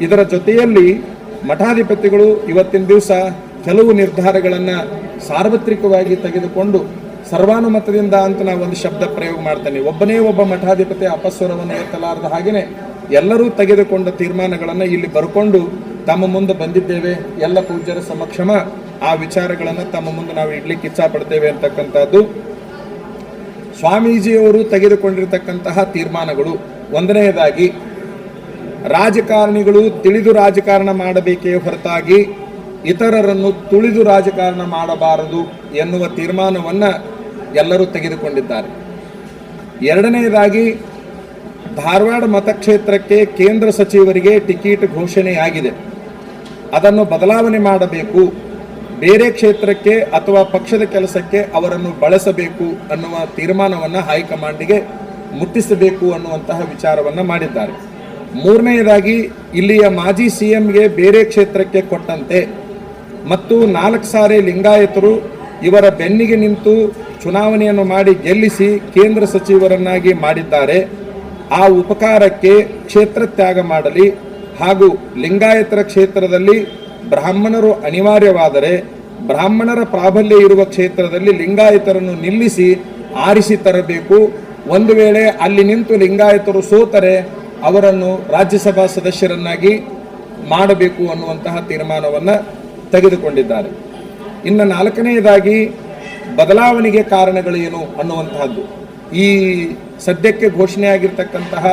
ಇದರ ಜೊತೆಯಲ್ಲಿ ಮಠಾಧಿಪತಿಗಳು ಇವತ್ತಿನ ದಿವಸ ಕೆಲವು ನಿರ್ಧಾರಗಳನ್ನು ಸಾರ್ವತ್ರಿಕವಾಗಿ ತೆಗೆದುಕೊಂಡು ಸರ್ವಾನುಮತದಿಂದ ಅಂತ ನಾವು ಒಂದು ಶಬ್ದ ಪ್ರಯೋಗ ಮಾಡ್ತೇನೆ. ಒಬ್ಬನೇ ಒಬ್ಬ ಮಠಾಧಿಪತಿ ಅಪಸ್ವರವನ್ನು ಎತ್ತಲಾರದ ಹಾಗೆಯೇ ಎಲ್ಲರೂ ತೆಗೆದುಕೊಂಡ ತೀರ್ಮಾನಗಳನ್ನು ಇಲ್ಲಿ ಬರ್ಕೊಂಡು ತಮ್ಮ ಮುಂದೆ ಬಂದಿದ್ದೇವೆ. ಎಲ್ಲ ಪೂಜ್ಯರ ಸಮಕ್ಷಮ ಆ ವಿಚಾರಗಳನ್ನು ತಮ್ಮ ಮುಂದೆ ನಾವು ಇಡ್ಲಿಕ್ಕೆ ಇಚ್ಛಾಪಡ್ತೇವೆ ಅಂತಕ್ಕಂಥದ್ದು. ಸ್ವಾಮೀಜಿಯವರು ತೆಗೆದುಕೊಂಡಿರ್ತಕ್ಕಂತಹ ತೀರ್ಮಾನಗಳು, ಒಂದನೆಯದಾಗಿ ರಾಜಕಾರಣಿಗಳು ತಿಳಿದು ರಾಜಕಾರಣ ಮಾಡಬೇಕೇ ಹೊರತಾಗಿ ಇತರರನ್ನು ತುಳಿದು ರಾಜಕಾರಣ ಮಾಡಬಾರದು ಎನ್ನುವ ತೀರ್ಮಾನವನ್ನು ಎಲ್ಲರೂ ತೆಗೆದುಕೊಂಡಿದ್ದಾರೆ. ಎರಡನೆಯದಾಗಿ ಧಾರವಾಡ ಮತಕ್ಷೇತ್ರಕ್ಕೆ ಕೇಂದ್ರ ಸಚಿವರಿಗೆ ಟಿಕೆಟ್ ಘೋಷಣೆಯಾಗಿದೆ, ಅದನ್ನು ಬದಲಾವಣೆ ಮಾಡಬೇಕು, ಬೇರೆ ಕ್ಷೇತ್ರಕ್ಕೆ ಅಥವಾ ಪಕ್ಷದ ಕೆಲಸಕ್ಕೆ ಅವರನ್ನು ಬಳಸಬೇಕು ಅನ್ನುವ ತೀರ್ಮಾನವನ್ನು ಹೈಕಮಾಂಡಿಗೆ ಮುಟ್ಟಿಸಬೇಕು ಅನ್ನುವಂತಹ ವಿಚಾರವನ್ನು ಮಾಡಿದ್ದಾರೆ. ಮೂರನೆಯದಾಗಿ ಇಲ್ಲಿಯ ಮಾಜಿ CMಗೆ ಬೇರೆ ಕ್ಷೇತ್ರಕ್ಕೆ ಕೊಟ್ಟಂತೆ ಮತ್ತು 4 ಸಾರಿ ಲಿಂಗಾಯತರು ಇವರ ಬೆನ್ನಿಗೆ ನಿಂತು ಚುನಾವಣೆಯನ್ನು ಮಾಡಿ ಗೆಲ್ಲಿಸಿ ಕೇಂದ್ರ ಸಚಿವರನ್ನಾಗಿ ಮಾಡಿದ್ದಾರೆ. ಆ ಉಪಕಾರಕ್ಕೆ ಕ್ಷೇತ್ರ ತ್ಯಾಗ ಮಾಡಲಿ ಹಾಗೂ ಲಿಂಗಾಯತರ ಕ್ಷೇತ್ರದಲ್ಲಿ ಬ್ರಾಹ್ಮಣರು ಅನಿವಾರ್ಯವಾದರೆ ಬ್ರಾಹ್ಮಣರ ಪ್ರಾಬಲ್ಯ ಇರುವ ಕ್ಷೇತ್ರದಲ್ಲಿ ಲಿಂಗಾಯತರನ್ನು ನಿಲ್ಲಿಸಿ ಆರಿಸಿ ತರಬೇಕು. ಒಂದು ವೇಳೆ ಅಲ್ಲಿ ನಿಂತು ಲಿಂಗಾಯತರು ಸೋತರೆ ಅವರನ್ನು ರಾಜ್ಯಸಭಾ ಸದಸ್ಯರನ್ನಾಗಿ ಮಾಡಬೇಕು ಅನ್ನುವಂತಹ ತೀರ್ಮಾನವನ್ನು ತೆಗೆದುಕೊಂಡಿದ್ದಾರೆ. ಇನ್ನು 4ನೆಯದಾಗಿ ಬದಲಾವಣೆಗೆ ಕಾರಣಗಳೇನು ಅನ್ನುವಂತಹದ್ದು. ಈ ಸದ್ಯಕ್ಕೆ ಘೋಷಣೆಯಾಗಿರ್ತಕ್ಕಂತಹ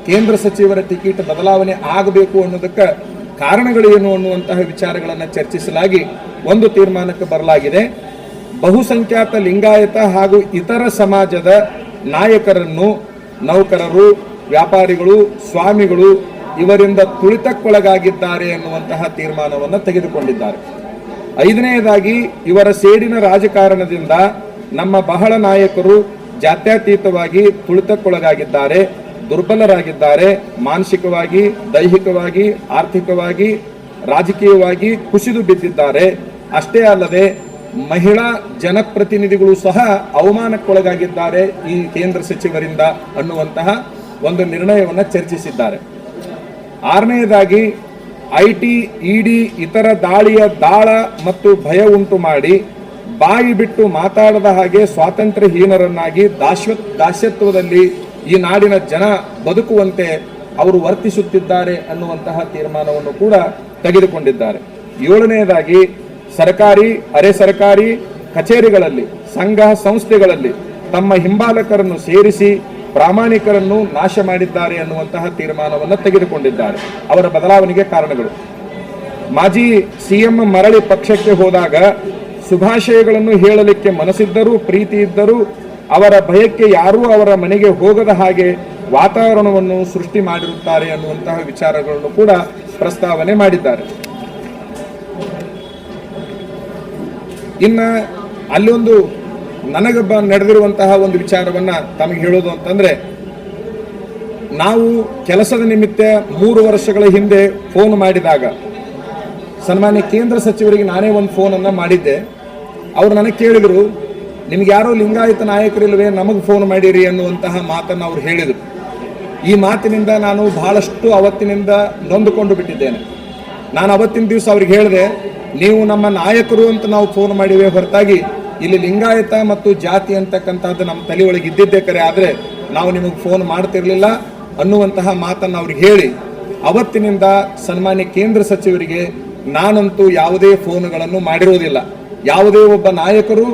ಕೇಂದ್ರ ಸಚಿವರ ಟಿಕೆಟ್ ಬದಲಾವಣೆ ಆಗಬೇಕು ಅನ್ನೋದಕ್ಕೆ ಕಾರಣಗಳೇನು ಅನ್ನುವಂತಹ ವಿಚಾರಗಳನ್ನು ಚರ್ಚಿಸಲಾಗಿ ಒಂದು ತೀರ್ಮಾನಕ್ಕೆ ಬರಲಾಗಿದೆ. ಬಹುಸಂಖ್ಯಾತ ಲಿಂಗಾಯತ ಹಾಗೂ ಇತರ ಸಮಾಜದ ನಾಯಕರನ್ನು ನೌಕರರು, ವ್ಯಾಪಾರಿಗಳು, ಸ್ವಾಮಿಗಳು ಇವರಿಂದ ತುಳಿತಕ್ಕೊಳಗಾಗಿದ್ದಾರೆ ಎನ್ನುವಂತಹ ತೀರ್ಮಾನವನ್ನು ತೆಗೆದುಕೊಂಡಿದ್ದಾರೆ. 5ನೆಯದಾಗಿ ಇವರ ಸೇಡಿನ ರಾಜಕಾರಣದಿಂದ ನಮ್ಮ ಬಹಳ ನಾಯಕರು ಜಾತ್ಯತೀತವಾಗಿ ತುಳಿತಕ್ಕೊಳಗಾಗಿದ್ದಾರೆ, ದುರ್ಬಲರಾಗಿದ್ದಾರೆ, ಮಾನಸಿಕವಾಗಿ, ದೈಹಿಕವಾಗಿ, ಆರ್ಥಿಕವಾಗಿ, ರಾಜಕೀಯವಾಗಿ ಕುಸಿದು ಬಿದ್ದಿದ್ದಾರೆ. ಅಷ್ಟೇ ಅಲ್ಲದೆ ಮಹಿಳಾ ಜನಪ್ರತಿನಿಧಿಗಳು ಸಹ ಅವಮಾನಕ್ಕೊಳಗಾಗಿದ್ದಾರೆ ಈ ಕೇಂದ್ರ ಸಚಿವರಿಂದ ಅನ್ನುವಂತಹ ಒಂದು ನಿರ್ಣಯವನ್ನು ಚರ್ಚಿಸಿದ್ದಾರೆ. 6ನೆಯದಾಗಿ IT, ED ಇತರ ದಾಳಿಯ ದಾಳ ಮತ್ತು ಭಯ ಉಂಟು ಮಾಡಿ ಬಾಯಿ ಬಿಟ್ಟು ಮಾತಾಡದ ಹಾಗೆ ಸ್ವಾತಂತ್ರ್ಯಹೀನರನ್ನಾಗಿ ದಾಸ್ಯತ್ವದಲ್ಲಿ ಈ ನಾಡಿನ ಜನ ಬದುಕುವಂತೆ ಅವರು ವರ್ತಿಸುತ್ತಿದ್ದಾರೆ ಅನ್ನುವಂತಹ ತೀರ್ಮಾನವನ್ನು ಕೂಡ ತೆಗೆದುಕೊಂಡಿದ್ದಾರೆ. 7ನೆಯದಾಗಿ ಸರ್ಕಾರಿ, ಅರೆ ಸರ್ಕಾರಿ ಕಚೇರಿಗಳಲ್ಲಿ, ಸಂಘ ಸಂಸ್ಥೆಗಳಲ್ಲಿ ತಮ್ಮ ಹಿಂಬಾಲಕರನ್ನು ಸೇರಿಸಿ ಪ್ರಾಮಾಣಿಕರನ್ನು ನಾಶ ಮಾಡಿದ್ದಾರೆ ಅನ್ನುವಂತಹ ತೀರ್ಮಾನವನ್ನು ತೆಗೆದುಕೊಂಡಿದ್ದಾರೆ. ಅವರ ಬದಲಾವಣೆಗೆ ಕಾರಣಗಳು: ಮಾಜಿ CM ಮರಳಿ ಪಕ್ಷಕ್ಕೆ ಹೋದಾಗ ಶುಭಾಶಯಗಳನ್ನು ಹೇಳಲಿಕ್ಕೆ ಮನಸ್ಸಿದ್ದರೂ, ಪ್ರೀತಿ ಇದ್ದರೂ ಅವರ ಭಯಕ್ಕೆ ಯಾರೂ ಅವರ ಮನೆಗೆ ಹೋಗದ ಹಾಗೆ ವಾತಾವರಣವನ್ನು ಸೃಷ್ಟಿ ಮಾಡಿರುತ್ತಾರೆ ಅನ್ನುವಂತಹ ವಿಚಾರಗಳನ್ನು ಕೂಡ ಪ್ರಸ್ತಾವನೆ ಮಾಡಿದ್ದಾರೆ. ಇನ್ನು ಅಲ್ಲೊಂದು ನನಗೆ ನಡೆದಿರುವಂತಹ ಒಂದು ವಿಚಾರವನ್ನು ತಮಗೆ ಹೇಳೋದು ಅಂತಂದರೆ, ನಾವು ಕೆಲಸದ ನಿಮಿತ್ತ 3 ವರ್ಷಗಳ ಹಿಂದೆ ಫೋನ್ ಮಾಡಿದಾಗ ಸನ್ಮಾನ್ಯ ಕೇಂದ್ರ ಸಚಿವರಿಗೆ ನಾನೇ ಒಂದು ಫೋನನ್ನು ಮಾಡಿದ್ದೆ. ಅವರು ನನಗೆ ಕೇಳಿದರು, ನಿಮ್ಗೆ ಯಾರೋ ಲಿಂಗಾಯತ ನಾಯಕರಿಲ್ವೇ, ನಮಗೆ ಫೋನ್ ಮಾಡಿರಿ ಅನ್ನುವಂತಹ ಮಾತನ್ನು ಅವ್ರು ಹೇಳಿದರು. ಈ ಮಾತಿನಿಂದ ನಾನು ಬಹಳಷ್ಟು ಅವತ್ತಿನಿಂದ ನೊಂದುಕೊಂಡು ಬಿಟ್ಟಿದ್ದೇನೆ. ನಾನು ಅವತ್ತಿನ ದಿವಸ ಅವ್ರಿಗೆ ಹೇಳಿದೆ, ನೀವು ನಮ್ಮ ನಾಯಕರು ಅಂತ ನಾವು ಫೋನ್ ಮಾಡಿವೆ ಹೊರತಾಗಿ ಇಲ್ಲಿ ಲಿಂಗಾಯತ ಮತ್ತು ಜಾತಿ ಅಂತಕ್ಕಂಥದ್ದು ನಮ್ಮ ತಲೆಯೊಳಗೆ ಇದ್ದಿದ್ದೇ ಕರೆ, ಆದರೆ ನಾವು ನಿಮಗೆ ಫೋನ್ ಮಾಡ್ತಿರ್ಲಿಲ್ಲ ಅನ್ನುವಂತಹ ಮಾತನ್ನು ಅವ್ರಿಗೆ ಹೇಳಿ ಅವತ್ತಿನಿಂದ ಸನ್ಮಾನ್ಯ ಕೇಂದ್ರ ಸಚಿವರಿಗೆ ನಾನಂತೂ ಯಾವುದೇ ಫೋನ್ಗಳನ್ನು ಮಾಡಿರುವುದಿಲ್ಲ. ಯಾವುದೇ ಒಬ್ಬ ನಾಯಕರು,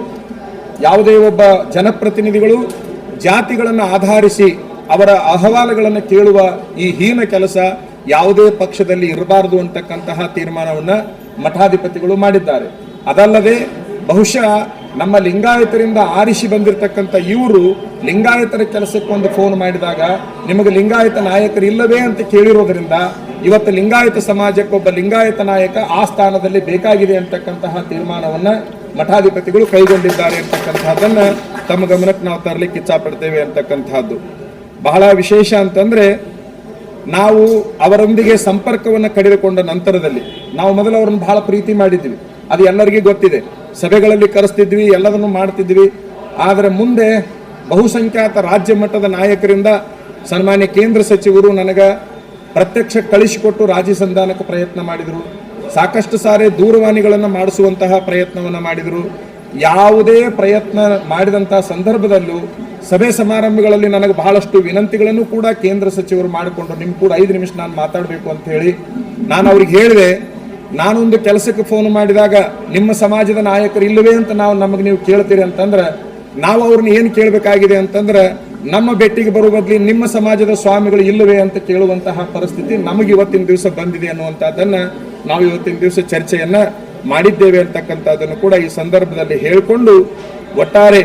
ಯಾವುದೇ ಒಬ್ಬ ಜನಪ್ರತಿನಿಧಿಗಳು ಜಾತಿಗಳನ್ನು ಆಧರಿಸಿ ಅವರ ಅಹವಾಲುಗಳನ್ನು ಕೇಳುವ ಈ ಹೀನ ಕೆಲಸ ಯಾವುದೇ ಪಕ್ಷದಲ್ಲಿ ಇರಬಾರದು ಅಂತಕ್ಕಂತಹ ತೀರ್ಮಾನವನ್ನು ಮಠಾಧಿಪತಿಗಳು ಮಾಡಿದ್ದಾರೆ. ಅದಲ್ಲದೆ ಬಹುಶಃ ನಮ್ಮ ಲಿಂಗಾಯತರಿಂದ ಆರಿಸಿ ಬಂದಿರತಕ್ಕಂಥ ಇವರು ಲಿಂಗಾಯತರ ಕೆಲಸಕ್ಕೊಂದು ಫೋನ್ ಮಾಡಿದಾಗ ನಿಮಗೆ ಲಿಂಗಾಯತ ನಾಯಕರು ಇಲ್ಲವೇ ಅಂತ ಕೇಳಿರೋದ್ರಿಂದ ಇವತ್ತು ಲಿಂಗಾಯತ ಸಮಾಜಕ್ಕೊಬ್ಬ ಲಿಂಗಾಯತ ನಾಯಕ ಆ ಸ್ಥಾನದಲ್ಲಿ ಬೇಕಾಗಿದೆ ಅಂತಕ್ಕಂತಹ ತೀರ್ಮಾನವನ್ನ ಮಠಾಧಿಪತಿಗಳು ಕೈಗೊಂಡಿದ್ದಾರೆ ಅಂತಕ್ಕಂಥದ್ದನ್ನ ತಮ್ಮ ಗಮನಕ್ಕೆ ನಾವು ತರಲಿಕ್ಕೆ ಇಚ್ಛಾಪಡ್ತೇವೆ ಅಂತಕ್ಕಂಥದ್ದು. ಬಹಳ ವಿಶೇಷ ಅಂತಂದ್ರೆ ನಾವು ಅವರೊಂದಿಗೆ ಸಂಪರ್ಕವನ್ನು ಕಡಿದುಕೊಂಡ ನಂತರದಲ್ಲಿ ನಾವು ಮೊದಲು ಅವರನ್ನು ಬಹಳ ಪ್ರೀತಿ ಮಾಡಿದ್ವಿ, ಅದು ಎಲ್ಲರಿಗೂ ಗೊತ್ತಿದೆ. ಸಭೆಗಳಲ್ಲಿ ಕರೆಸ್ತಿದ್ವಿ, ಎಲ್ಲದನ್ನು ಮಾಡ್ತಿದ್ವಿ. ಆದರೆ ಮುಂದೆ ಬಹುಸಂಖ್ಯಾತ ರಾಜ್ಯ ಮಟ್ಟದ ನಾಯಕರಿಂದ ಸನ್ಮಾನ್ಯ ಕೇಂದ್ರ ಸಚಿವರು ನನಗೆ ಪ್ರತ್ಯಕ್ಷ ಕಳಿಸಿಕೊಟ್ಟು ರಾಜಿ ಸಂಧಾನಕ್ಕೆ ಪ್ರಯತ್ನ ಮಾಡಿದರು. ಸಾಕಷ್ಟು ಸಾರಿ ದೂರವಾಣಿಗಳನ್ನು ಮಾಡಿಸುವಂತಹ ಪ್ರಯತ್ನವನ್ನು ಮಾಡಿದರು. ಯಾವುದೇ ಪ್ರಯತ್ನ ಮಾಡಿದಂತಹ ಸಂದರ್ಭದಲ್ಲೂ ಸಭೆ ಸಮಾರಂಭಗಳಲ್ಲಿ ನನಗೆ ಬಹಳಷ್ಟು ವಿನಂತಿಗಳನ್ನು ಕೂಡ ಕೇಂದ್ರ ಸಚಿವರು ಮಾಡಿಕೊಂಡ್ರು. ನಿಮ್ಗೆ ಕೂಡ 5 ನಿಮಿಷ ನಾನು ಮಾತಾಡಬೇಕು ಅಂತ ಹೇಳಿ ನಾನು ಅವ್ರಿಗೆ ಹೇಳಿದೆ, ನಾನೊಂದು ಕೆಲಸಕ್ಕೆ ಫೋನ್ ಮಾಡಿದಾಗ ನಿಮ್ಮ ಸಮಾಜದ ನಾಯಕರು ಇಲ್ಲವೇ ಅಂತ ನಮಗೆ ನೀವು ಕೇಳ್ತೀರಿ ಅಂತಂದ್ರೆ ನಾವು ಅವ್ರನ್ನ ಏನು ಕೇಳಬೇಕಾಗಿದೆ ಅಂತಂದ್ರೆ ನಮ್ಮ ಭೇಟಿಗೆ ಬರುವ ಬದಲಿ ನಿಮ್ಮ ಸಮಾಜದ ಸ್ವಾಮಿಗಳು ಇಲ್ಲವೇ ಅಂತ ಕೇಳುವಂತಹ ಪರಿಸ್ಥಿತಿ ನಮಗೆ ಇವತ್ತಿನ ದಿವಸ ಬಂದಿದೆ ಅನ್ನುವಂಥದ್ದನ್ನ ನಾವು ಇವತ್ತಿನ ದಿವಸ ಚರ್ಚೆಯನ್ನ ಮಾಡಿದ್ದೇವೆ ಅಂತಕ್ಕಂಥದ್ದನ್ನು ಕೂಡ ಈ ಸಂದರ್ಭದಲ್ಲಿ ಹೇಳಿಕೊಂಡು, ಒಟ್ಟಾರೆ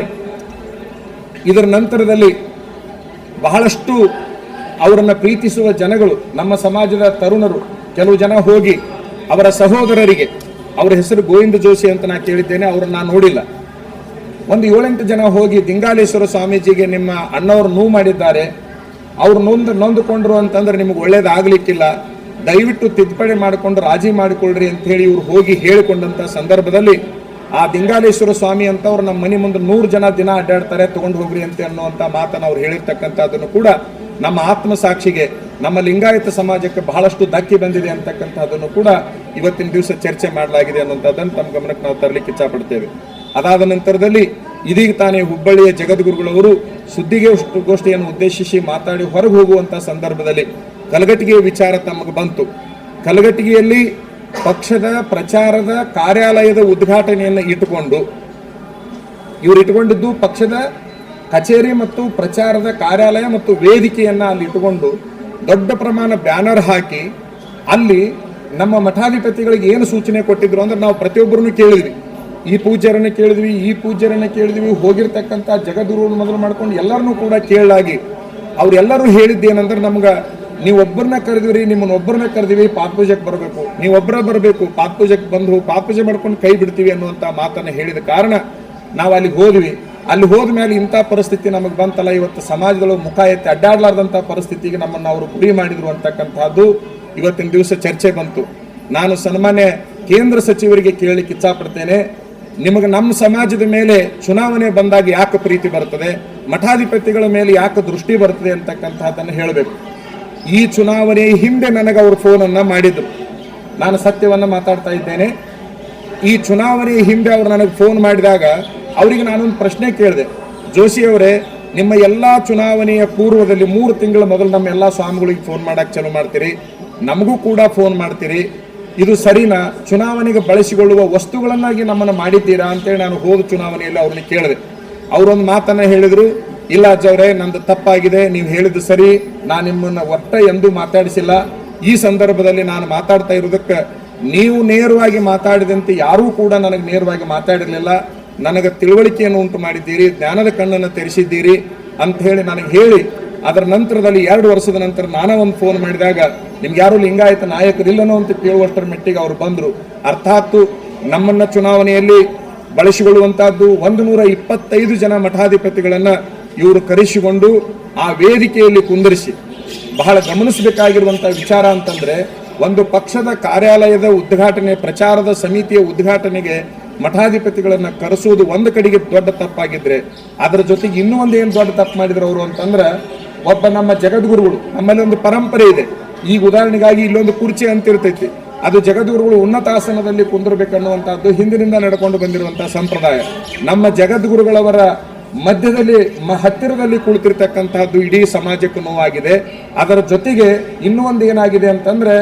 ಇದರ ನಂತರದಲ್ಲಿ ಬಹಳಷ್ಟು ಅವರನ್ನು ಪ್ರೀತಿಸುವ ಜನಗಳು, ನಮ್ಮ ಸಮಾಜದ ತರುಣರು ಕೆಲವು ಜನ ಹೋಗಿ ಅವರ ಸಹೋದರರಿಗೆ, ಅವರ ಹೆಸರು ಗೋವಿಂದ ಜೋಶಿ ಅಂತ ನಾನು ಕೇಳಿದ್ದೇನೆ, ಅವರನ್ನು ನಾನು ನೋಡಿಲ್ಲ, ಒಂದು 7-8 ಜನ ಹೋಗಿ ದಿಂಗಾಲೇಶ್ವರ ಸ್ವಾಮೀಜಿಗೆ ನಿಮ್ಮ ಅಣ್ಣವರು ನೋವು ಮಾಡಿದ್ದಾರೆ, ಅವ್ರು ನೊಂದುಕೊಂಡ್ರು ಅಂತಂದ್ರೆ ನಿಮಗೆ ಒಳ್ಳೇದಾಗಲಿಕ್ಕಿಲ್ಲ, ದಯವಿಟ್ಟು ತಿದ್ದುಪಡಿ ಮಾಡಿಕೊಂಡು ರಾಜಿ ಮಾಡಿಕೊಳ್ಳ್ರಿ ಅಂತ ಹೇಳಿ ಇವ್ರು ಹೋಗಿ ಹೇಳಿಕೊಂಡಂತ ಸಂದರ್ಭದಲ್ಲಿ ಆ ದಿಂಗಾಲೇಶ್ವರ ಸ್ವಾಮಿ ಅಂತ ಅವ್ರು ನಮ್ಮ ಮನೆ ಮುಂದೆ 100 ಜನ ದಿನ ಅಡ್ಡಾಡ್ತಾರೆ, ತಗೊಂಡು ಹೋಗ್ರಿ ಅಂತ ಅನ್ನುವಂಥ ಮಾತನ್ನು ಅವ್ರು ಹೇಳಿರ್ತಕ್ಕಂಥದ್ದನ್ನು ಕೂಡ ನಮ್ಮ ಆತ್ಮಸಾಕ್ಷಿಗೆ, ನಮ್ಮ ಲಿಂಗಾಯತ ಸಮಾಜಕ್ಕೆ ಬಹಳಷ್ಟು ಧಕ್ಕೆ ಬಂದಿದೆ ಅಂತಕ್ಕಂಥದ್ದನ್ನು ಕೂಡ ಇವತ್ತಿನ ದಿವಸ ಚರ್ಚೆ ಮಾಡಲಾಗಿದೆ ಅನ್ನುವಂಥದ್ದನ್ನು ತಮ್ಮ ಗಮನಕ್ಕೆ ನಾವು ತರಲಿಕ್ಕೆ ಇಚ್ಛಾಪಡ್ತೇವೆ. ಅದಾದ ನಂತರದಲ್ಲಿ ಇದೀಗ ತಾನೇ ಹುಬ್ಬಳ್ಳಿಯ ಜಗದ್ಗುರುಗಳವರು ಸುದ್ದಿಗೋಷ್ಠಿಯನ್ನು ಉದ್ದೇಶಿಸಿ ಮಾತಾಡಿ ಹೊರಗೆ ಹೋಗುವಂಥ ಸಂದರ್ಭದಲ್ಲಿ ಕಲಘಟಗಿಯ ವಿಚಾರ ತಮಗೆ ಬಂತು. ಕಲಘಟಗಿಯಲ್ಲಿ ಪಕ್ಷದ ಪ್ರಚಾರದ ಕಾರ್ಯಾಲಯದ ಉದ್ಘಾಟನೆಯನ್ನು ಇಟ್ಟುಕೊಂಡು, ಇವರು ಇಟ್ಟುಕೊಂಡಿದ್ದು ಪಕ್ಷದ ಕಚೇರಿ ಮತ್ತು ಪ್ರಚಾರದ ಕಾರ್ಯಾಲಯ ಮತ್ತು ವೇದಿಕೆಯನ್ನ ಅಲ್ಲಿ ಇಟ್ಟುಕೊಂಡು ದೊಡ್ಡ ಪ್ರಮಾಣ ಬ್ಯಾನರ್ ಹಾಕಿ ಅಲ್ಲಿ ನಮ್ಮ ಮಠಾಧಿಪತಿಗಳಿಗೆ ಏನು ಸೂಚನೆ ಕೊಟ್ಟಿದ್ರು ಅಂದ್ರೆ ನಾವು ಪ್ರತಿಯೊಬ್ಬರನ್ನು ಕೇಳಿದ್ವಿ, ಈ ಪೂಜ್ಯರನ್ನ ಕೇಳಿದ್ವಿ, ಹೋಗಿರ್ತಕ್ಕಂಥ ಜಗದ್ಗುರುವನ್ನು ಮೊದಲು ಮಾಡ್ಕೊಂಡು ಎಲ್ಲರನ್ನೂ ಕೂಡ ಕೇಳಲಾಗಿ ಅವ್ರೆಲ್ಲರೂ ಹೇಳಿದ್ದೇನೆಂದ್ರೆ ನಮ್ಗೆ ನೀವೊಬ್ಬರನ್ನ ಕರೆದಿವ್ರಿ, ನಿಮ್ಮನ್ನೊಬ್ಬರನ್ನ ಕರೆದಿವಿ, ಪಾತ್ಪೂಜೆಗೆ ಬರಬೇಕು, ನೀವೊಬ್ಬರ ಬರಬೇಕು, ಪಾತ್ಪೂಜೆಗೆ ಬಂದು ಪಾತ್ಪೂಜೆ ಮಾಡ್ಕೊಂಡು ಕೈ ಬಿಡ್ತೀವಿ ಅನ್ನುವಂಥ ಮಾತನ್ನು ಹೇಳಿದ ಕಾರಣ ನಾವು ಅಲ್ಲಿಗೆ ಹೋದ್ವಿ. ಅಲ್ಲಿ ಹೋದ ಮೇಲೆ ಇಂಥ ಪರಿಸ್ಥಿತಿ ನಮಗೆ ಬಂತಲ್ಲ, ಇವತ್ತು ಸಮಾಜಗಳು ಮುಖ ಎತ್ತಿ ಅಡ್ಡಾಡ್ಲಾರ್ದಂಥ ಪರಿಸ್ಥಿತಿಗೆ ನಮ್ಮನ್ನು ಅವರು ಗುರಿ ಮಾಡಿದ್ರು ಅಂತಕ್ಕಂಥದ್ದು ಇವತ್ತಿನ ದಿವಸ ಚರ್ಚೆ ಬಂತು. ನಾನು ಸನ್ಮಾನ್ಯ ಕೇಂದ್ರ ಸಚಿವರಿಗೆ ಕೇಳಲಿಕ್ಕೆ ಇಚ್ಛಾಪಡ್ತೇನೆ, ನಿಮಗೆ ನಮ್ಮ ಸಮಾಜದ ಮೇಲೆ ಚುನಾವಣೆ ಬಂದಾಗ ಯಾಕೆ ಪ್ರೀತಿ ಬರ್ತದೆ, ಮಠಾಧಿಪತಿಗಳ ಮೇಲೆ ಯಾಕೆ ದೃಷ್ಟಿ ಬರ್ತದೆ ಅಂತಕ್ಕಂಥದ್ದನ್ನು ಹೇಳಬೇಕು. ಈ ಚುನಾವಣೆ ಹಿಂದೆ ನನಗೆ ಅವರು ಫೋನನ್ನು ಮಾಡಿದ್ರು, ನಾನು ಸತ್ಯವನ್ನು ಮಾತಾಡ್ತಾ ಇದ್ದೇನೆ. ಈ ಚುನಾವಣೆ ಹಿಂದೆ ಅವರು ನನಗೆ ಫೋನ್ ಮಾಡಿದಾಗ ಅವರಿಗೆ ನಾನೊಂದು ಪ್ರಶ್ನೆ ಕೇಳಿದೆ, ಜೋಶಿ ಅವರೇ, ನಿಮ್ಮ ಎಲ್ಲ ಚುನಾವಣೆಯ ಪೂರ್ವದಲ್ಲಿ 3 ತಿಂಗಳ ಮೊದಲು ನಮ್ಮ ಎಲ್ಲ ಸ್ವಾಮಿಗಳಿಗೆ ಫೋನ್ ಮಾಡಕ್ಕೆ ಚಾಲೂ ಮಾಡ್ತೀರಿ, ನಮಗೂ ಕೂಡ ಫೋನ್ ಮಾಡ್ತೀರಿ, ಇದು ಸರಿನಾ? ಚುನಾವಣೆಗೆ ಬಳಸಿಕೊಳ್ಳುವ ವಸ್ತುಗಳನ್ನಾಗಿ ನಮ್ಮನ್ನು ಮಾಡಿದ್ದೀರಾ ಅಂತೇಳಿ ನಾನು ಹೋದ ಚುನಾವಣೆಯಲ್ಲಿ ಅವ್ರನ್ನ ಕೇಳಿದೆ. ಅವರೊಂದು ಮಾತನ್ನ ಹೇಳಿದ್ರು, ಇಲ್ಲ ಅಜ್ಜವ್ರೆ, ನಂದು ತಪ್ಪಾಗಿದೆ, ನೀವು ಹೇಳಿದ್ದು ಸರಿ, ನಾನು ನಿಮ್ಮನ್ನು ಒಟ್ಟ ಎಂದೂ ಮಾತಾಡಿಸಿಲ್ಲ. ಈ ಸಂದರ್ಭದಲ್ಲಿ ನಾನು ಮಾತಾಡ್ತಾ ಇರೋದಕ್ಕೆ ನೀವು ನೇರವಾಗಿ ಮಾತಾಡಿದಂತೆ ಯಾರೂ ಕೂಡ ನನಗೆ ನೇರವಾಗಿ ಮಾತಾಡಿರಲಿಲ್ಲ, ನನಗೆ ತಿಳುವಳಿಕೆಯನ್ನು ಉಂಟು ಮಾಡಿದ್ದೀರಿ, ಜ್ಞಾನದ ಕಣ್ಣನ್ನು ತೆರೆಸಿದ್ದೀರಿ ಅಂತ ಹೇಳಿ ನನಗೆ ಹೇಳಿ, ಅದರ ನಂತರದಲ್ಲಿ 2 ವರ್ಷದ ನಂತರ ನಾನೇ ಒಂದು ಫೋನ್ ಮಾಡಿದಾಗ ನಿಮ್ಗೆ ಯಾರು ಲಿಂಗಾಯತ ನಾಯಕರಿಲ್ಲನೋ ಅಂತ ಕೇಳುವಷ್ಟರ ಮಟ್ಟಿಗೆ ಅವರು ಬಂದರು. ಅರ್ಥಾತ್ ನಮ್ಮನ್ನ ಚುನಾವಣೆಯಲ್ಲಿ ಬಳಸಿಕೊಳ್ಳುವಂತಹದ್ದು 125 ಜನ ಮಠಾಧಿಪತಿಗಳನ್ನ ಇವರು ಕರೆಸಿಕೊಂಡು ಆ ವೇದಿಕೆಯಲ್ಲಿ ಕುಂದಿರಿಸಿ, ಬಹಳ ಗಮನಿಸಬೇಕಾಗಿರುವಂತಹ ವಿಚಾರ ಅಂತಂದ್ರೆ, ಒಂದು ಪಕ್ಷದ ಕಾರ್ಯಾಲಯದ ಉದ್ಘಾಟನೆ, ಪ್ರಚಾರದ ಸಮಿತಿಯ ಉದ್ಘಾಟನೆಗೆ ಮಠಾಧಿಪತಿಗಳನ್ನ ಕರೆಸುವುದು ಒಂದು ಕಡೆಗೆ ದೊಡ್ಡ ತಪ್ಪಾಗಿದ್ರೆ, ಅದರ ಜೊತೆಗೆ ಇನ್ನೂ ಒಂದು ಏನು ದೊಡ್ಡ ತಪ್ಪು ಮಾಡಿದ್ರು ಅವರು ಅಂತಂದ್ರೆ, ಒಬ್ಬ ನಮ್ಮ ಜಗದ್ಗುರುಗಳು, ನಮ್ಮಲ್ಲಿ ಒಂದು ಪರಂಪರೆ ಇದೆ, ಈಗ ಉದಾಹರಣೆಗಾಗಿ ಇಲ್ಲೊಂದು ಕುರ್ಚಿ ಅಂತಿರ್ತೈತಿ, ಅದು ಜಗದ್ಗುರುಗಳು ಉನ್ನತ ಆಸನದಲ್ಲಿ ಕುಂದಿರಬೇಕನ್ನುವಂತಹದ್ದು ಹಿಂದಿನಿಂದ ನಡ್ಕೊಂಡು ಬಂದಿರುವಂತಹ ಸಂಪ್ರದಾಯ. ನಮ್ಮ ಜಗದ್ಗುರುಗಳವರ ಮಧ್ಯದಲ್ಲಿ ಹತ್ತಿರದಲ್ಲಿ ಕುಳಿತಿರ್ತಕ್ಕಂತಹದ್ದು ಇಡೀ ಸಮಾಜಕ್ಕೂ ನೋವಾಗಿದೆ. ಅದರ ಜೊತೆಗೆ ಇನ್ನೂ ಒಂದು ಏನಾಗಿದೆ ಅಂತಂದ್ರೆ,